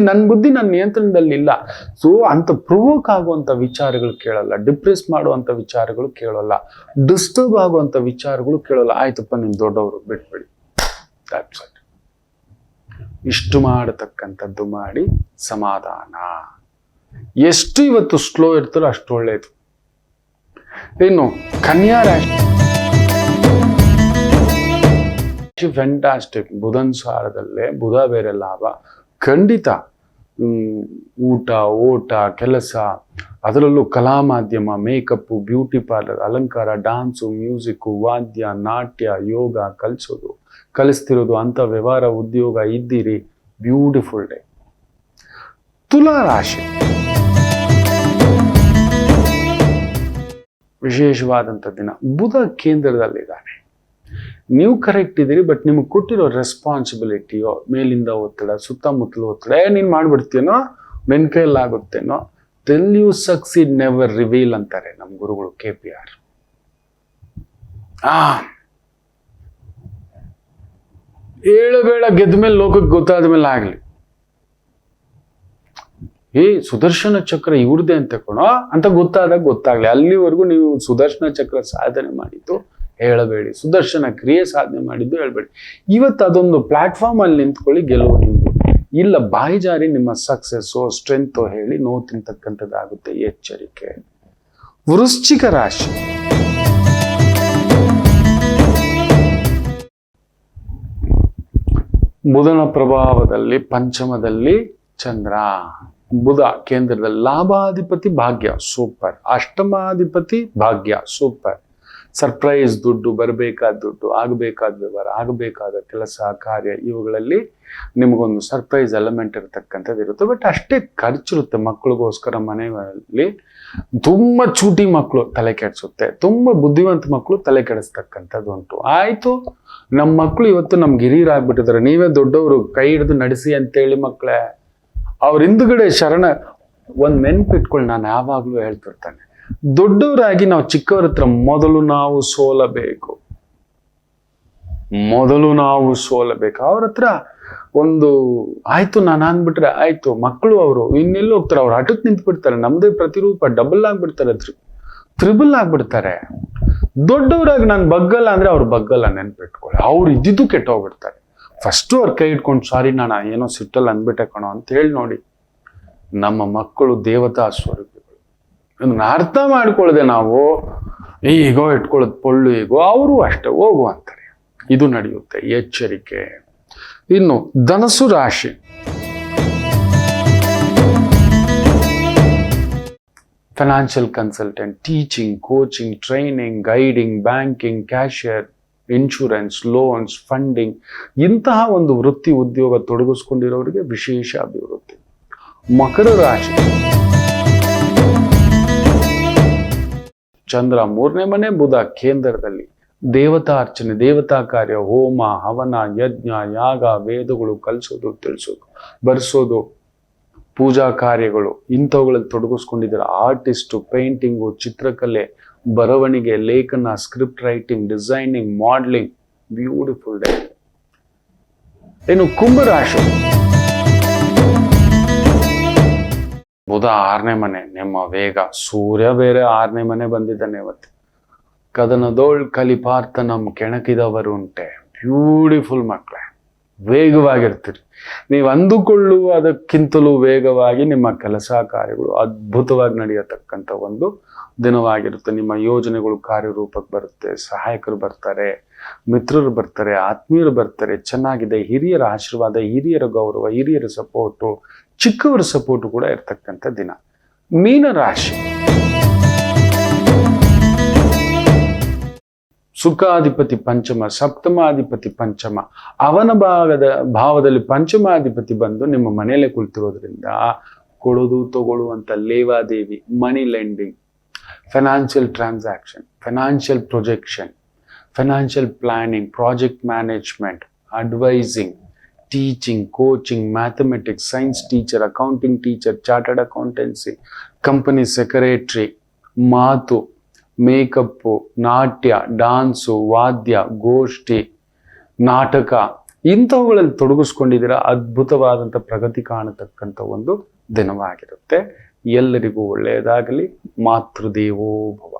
ನನ್ನ ಬುದ್ಧಿ ನನ್ನ ನಿಯಂತ್ರಣದಲ್ಲಿ ಇಲ್ಲ. ಸೊ ಅಂತ ಪ್ರವೋಕ್ ಆಗುವಂತ ವಿಚಾರಗಳು ಕೇಳಲ್ಲ, ಡಿಪ್ರೆಸ್ ಮಾಡುವಂತ ವಿಚಾರಗಳು ಕೇಳಲ್ಲ, ಡಿಸ್ಟರ್ಬ್ ಆಗುವಂತ ವಿಚಾರಗಳು ಕೇಳಲ್ಲ. ಆಯ್ತಪ್ಪ ನಿಮ್ ದೊಡ್ಡವರು, ಬಿಟ್ಬಿಡಿ. ಇಷ್ಟು ಮಾಡತಕ್ಕಂಥದ್ದು ಮಾಡಿ ಸಮಾಧಾನ. ಎಷ್ಟು ಇವತ್ತು ಸ್ಲೋ ಇರ್ತಾರೋ ಅಷ್ಟು ಒಳ್ಳೇದು. ಇನ್ನು ಕನ್ಯಾ ರಾಶಿ, ಫ್ಯಾಂಟಾಸ್ಟಿಕ್. ಬುಧನ್ ಸಾರದಲ್ಲೇ ಬುಧ ಬೇರೆ ಲಾಭ. ಖಂಡಿತ ಊಟ, ಓಟ, ಕೆಲಸ, ಅದರಲ್ಲೂ ಕಲಾ ಮಾಧ್ಯಮ, ಮೇಕಪ್, ಬ್ಯೂಟಿ ಪಾರ್ಲರ್, ಅಲಂಕಾರ, ಡಾನ್ಸು, ಮ್ಯೂಸಿಕ್, ವಾದ್ಯ, ನಾಟ್ಯ, ಯೋಗ ಕಲಿಸ್ತಿರೋದು ಅಂತ ವ್ಯವಹಾರ, ಉದ್ಯೋಗ ಇದ್ದೀರಿ. Beautiful day. ತುಲಾ ರಾಶಿ, ವಿಶೇಷವಾದಂಥ ದಿನ. ಬುಧ ಕೇಂದ್ರದಲ್ಲಿದ್ದಾನೆ. ನೀವು ಕರೆಕ್ಟ್ ಇದ್ದೀರಿ, ಬಟ್ ನಿಮಗೆ ಕೊಟ್ಟಿರೋ ರೆಸ್ಪಾನ್ಸಿಬಿಲಿಟಿಯೋ, ಮೇಲಿಂದ ಒತ್ತಡ, ಸುತ್ತಮುತ್ತಲು ಒತ್ತಡ, ನೀನ್ ಮಾಡ್ಬಿಡ್ತೀನೋ, ನಿನ್ ಕೈಯಲ್ಲಾಗುತ್ತೇನೋ. Tell you succeed never reveal ಅಂತಾರೆ ನಮ್ಮ ಗುರುಗಳು KPR. ಏಳಬೇಡ, ಗೆದ್ದ ಮೇಲೆ ಲೋಕಕ್ಕೆ ಗೊತ್ತಾದ ಮೇಲೆ ಆಗ್ಲಿ. ಸುದರ್ಶನ ಚಕ್ರ ಇವ್ರದೇ ಅಂತ ಅಂತ ಗೊತ್ತಾದಾಗ ಗೊತ್ತಾಗ್ಲಿ. ಅಲ್ಲಿವರೆಗೂ ನೀವು ಸುದರ್ಶನ ಚಕ್ರ ಸಾಧನೆ ಮಾಡಿದ್ದು ಹೇಳಬೇಡಿ, ಸುದರ್ಶನ ಕ್ರಿಯೆ ಸಾಧನೆ ಮಾಡಿದ್ದು ಹೇಳ್ಬೇಡಿ. ಇವತ್ತು ಅದೊಂದು ಪ್ಲಾಟ್ಫಾರ್ಮ್ ಅಲ್ಲಿ ನಿಂತ್ಕೊಳ್ಳಿ, ಗೆಲುವು ನಿಮ್ದು. ಇಲ್ಲ ಬಾಯಿ ಜಾರಿ ನಿಮ್ಮ ಸಕ್ಸಸ್ಸೋ ಸ್ಟ್ರೆಂತೋ ಹೇಳಿ ನೋವು ತಿಂತಕ್ಕಂಥದ್ದಾಗುತ್ತೆ. ಎಚ್ಚರಿಕೆ. ವೃಶ್ಚಿಕ ರಾಶಿ, ಬುಧನ ಪ್ರಭಾವದಲ್ಲಿ ಪಂಚಮದಲ್ಲಿ ಚಂದ್ರ. ಬುಧ ಕೇಂದ್ರದಲ್ಲಿ ಲಾಭಾಧಿಪತಿ ಭಾಗ್ಯ, ಸೂಪರ್. ಅಷ್ಟಮಾಧಿಪತಿ ಭಾಗ್ಯ, ಸೂಪರ್. ಸರ್ಪ್ರೈಸ್ ದುಡ್ಡು, ಬರಬೇಕಾದ ದುಡ್ಡು, ಆಗಬೇಕಾದ ವ್ಯವಹಾರ, ಆಗಬೇಕಾದ ಕೆಲಸ ಕಾರ್ಯ, ಇವುಗಳಲ್ಲಿ ನಿಮಗೊಂದು ಸರ್ಪ್ರೈಸ್ ಎಲಿಮೆಂಟ್ ಇರತಕ್ಕಂಥದ್ದು ಇರುತ್ತೆ. ಬಟ್ ಅಷ್ಟೇ ಖರ್ಚಿರುತ್ತೆ. ಮಕ್ಕಳಿಗೋಸ್ಕರ ಮನೆಯಲ್ಲಿ ತುಂಬಾ ಚೂಟಿ ಮಕ್ಕಳು ತಲೆ ಕೆಡಿಸುತ್ತೆ, ತುಂಬಾ ಬುದ್ಧಿವಂತ ಮಕ್ಕಳು ತಲೆ ಕೆಡಿಸ್ತಕ್ಕಂಥದ್ದು ಉಂಟು. ಆಯ್ತು, ನಮ್ಮ ಮಕ್ಕಳು ಇವತ್ತು ನಮ್ಗೆ ಹಿರಿಯರಾಗ್ಬಿಟ್ಟಿದ್ದಾರೆ, ನೀವೇ ದೊಡ್ಡವರು, ಕೈ ಹಿಡಿದು ನಡೆಸಿ ಅಂತೇಳಿ ಮಕ್ಕಳೇ. ಅವ್ರ ಹಿಂದುಗಡೆ ಶರಣ ಒಂದ್ ನೆನ್ಪಿಟ್ಕೊಳ್ಳಿ. ನಾನು ಯಾವಾಗ್ಲೂ ಹೇಳ್ತಿರ್ತಾನೆ, ದೊಡ್ಡವರಾಗಿ ನಾವು ಚಿಕ್ಕವ್ರ ಹತ್ರ ಮೊದಲು ನಾವು ಸೋಲಬೇಕು. ಅವ್ರ ಹತ್ರ ಒಂದು ಆಯ್ತು ನಾನು ಅಂದ್ಬಿಟ್ರೆ ಆಯ್ತು. ಮಕ್ಕಳು ಅವರು ಇನ್ನೆಲ್ಲಿ ಹೋಗ್ತಾರೆ, ಅವ್ರು ಹಠಕ್ಕೆ ನಿಂತು ಬಿಡ್ತಾರೆ. ನಮ್ದೇ ಪ್ರತಿರೂಪ ಡಬಲ್ ಆಗ್ಬಿಡ್ತಾರೆ, ತ್ರಿಬಲ್ ಆಗ್ಬಿಡ್ತಾರೆ. ದೊಡ್ಡವರಾಗಿ ನಾನು ಬಗ್ಗಲ್ಲ ಅಂದ್ರೆ ಅವ್ರು ಬಗ್ಗಲ್ಲ, ನೆನ್ಪಿಟ್ಕೊಳ್ಳಿ. ಅವ್ರು ಇದ್ದಿದ್ದು ಕೆಟ್ಟೋಗ್ಬಿಡ್ತಾರೆ. ಫಸ್ಟ್ ಅವ್ರ ಕೈ ಇಟ್ಕೊಂಡು ಸಾರಿ ನಾನು ಏನೋ ಸಿಟ್ಟಲ್ಲಿ ಅಂದ್ಬಿಟ್ಟೆ ಕಣೋ ಅಂತ ಹೇಳಿ ನೋಡಿ. ನಮ್ಮ ಮಕ್ಕಳು ದೇವತಾ ಸ್ವರೂಪಿಗಳು. ಇದನ್ನ ಅರ್ಥ ಮಾಡ್ಕೊಳ್ಳದೆ ನಾವು ಈಗೋ ಇಟ್ಕೊಳ್ಳೋದು ಪೊಳ್ಳು ಈಗೋ, ಅವರು ಅಷ್ಟೇ ಹೋಗು ಅಂತಾರೆ. ಇದು ನಡೆಯುತ್ತೆ. ಎಚ್ಚರಿಕೆ. ಇನ್ನು ಧನಸ್ಸು ರಾಶಿ, financial consultant, teaching, coaching, training, guiding, banking, cashier, insurance, loans, funding, ಇಂತಹ ಒಂದು ವೃತ್ತಿ ಉದ್ಯೋಗ ತೊಡಗಿಸ್ಕೊಂಡಿರೋರಿಗೆ ವಿಶೇಷ ಅಭಿವೃದ್ಧಿ. ಮಕರ ರಾಶಿ, ಚಂದ್ರ 3ನೇ ಮನೆ, ಬುಧ ಕೇಂದ್ರದಲ್ಲಿ. ದೇವತಾ ಅರ್ಚನೆ, ದೇವತಾ ಕಾರ್ಯ, ಹೋಮ, ಹವನ, ಯಜ್ಞ, ಯಾಗ, ವೇದಗಳು ಕಲಿಸೋದು, ತಿಳಿಸೋದು, ಬರೆಸೋದು, ಪೂಜಾ ಕಾರ್ಯಗಳು, ಇಂಥವುಗಳಲ್ಲಿ ತೊಡಗಿಸ್ಕೊಂಡಿದ್ದಾರೆ. ಆರ್ಟಿಸ್ಟು, ಪೇಂಟಿಂಗು, ಚಿತ್ರಕಲೆ, ಬರವಣಿಗೆ, ಲೇಖನ, script writing, designing, modelling. Beautiful day. ಇನ್ನು ಕುಂಭರಾಶಿ, ಬುಧ 6ನೇ ಮನೆ, ನಿಮ್ಮ ವೇಗ. ಸೂರ್ಯ ಬೇರೆ 6ನೇ ಮನೆ ಬಂದಿದ್ದಾನೆ ಇವತ್ತು. ಕದನದೋಳ್ ಕಲಿಪಾರ್ತನಂ ಕೆಣಕಿದವರುಂಟೆ. ಬ್ಯೂಟಿಫುಲ್ ಮಕ್ಕಳೇ, ವೇಗವಾಗಿರ್ತೀರಿ. ನೀವು ಅಂದುಕೊಳ್ಳುವುದಕ್ಕಿಂತಲೂ ವೇಗವಾಗಿ ನಿಮ್ಮ ಕೆಲಸ ಕಾರ್ಯಗಳು ಅದ್ಭುತವಾಗಿ ನಡೆಯತಕ್ಕಂಥ ಒಂದು ದಿನವಾಗಿರುತ್ತೆ. ನಿಮ್ಮ ಯೋಜನೆಗಳು ಕಾರ್ಯರೂಪಕ್ಕೆ ಬರುತ್ತೆ, ಸಹಾಯಕರು ಬರ್ತಾರೆ, ಮಿತ್ರರು ಬರ್ತಾರೆ, ಆತ್ಮೀಯರು ಬರ್ತಾರೆ. ಚೆನ್ನಾಗಿದೆ. ಹಿರಿಯರ ಆಶೀರ್ವಾದ, ಹಿರಿಯರ ಗೌರವ, ಹಿರಿಯರ ಸಪೋರ್ಟು, ಚಿಕ್ಕವರ ಸಪೋರ್ಟು ಕೂಡ ಇರ್ತಕ್ಕಂಥ ದಿನ. ಮೀನರಾಶಿ, ಸುಖಾಧಿಪತಿ ಪಂಚಮ, ಸಪ್ತಮಾಧಿಪತಿ ಪಂಚಮ, ಅವನ ಭಾವದಲ್ಲಿ ಪಂಚಮಾಧಿಪತಿ ಬಂದು ನಿಮ್ಮ ಮನೆಯಲ್ಲೇ ಕುಳಿತಿರೋದ್ರಿಂದ ಕೊಡೋದು ತಗೊಳ್ಳುವಂತ ಲೇವಾದೇವಿ, money lending, financial transaction, financial projection, financial planning, project management, advising, teaching, coaching, mathematics, science teacher, accounting teacher, chartered accountancy, company secretary, ಮಾತು, ಮೇಕಪ್ಪು, ನಾಟ್ಯ, ಡಾನ್ಸು, ವಾದ್ಯ, ಗೋಷ್ಠಿ, ನಾಟಕ, ಇಂಥವುಗಳಲ್ಲಿ ತೊಡಗಿಸ್ಕೊಂಡಿದ್ದೀರಾ. ಅದ್ಭುತವಾದಂಥ ಪ್ರಗತಿ ಕಾಣತಕ್ಕಂಥ ಒಂದು ದಿನವಾಗಿರುತ್ತೆ. ಎಲ್ಲರಿಗೂ ಒಳ್ಳೆಯದಾಗಲಿ. ಮಾತೃದೇವೋ ಭವ.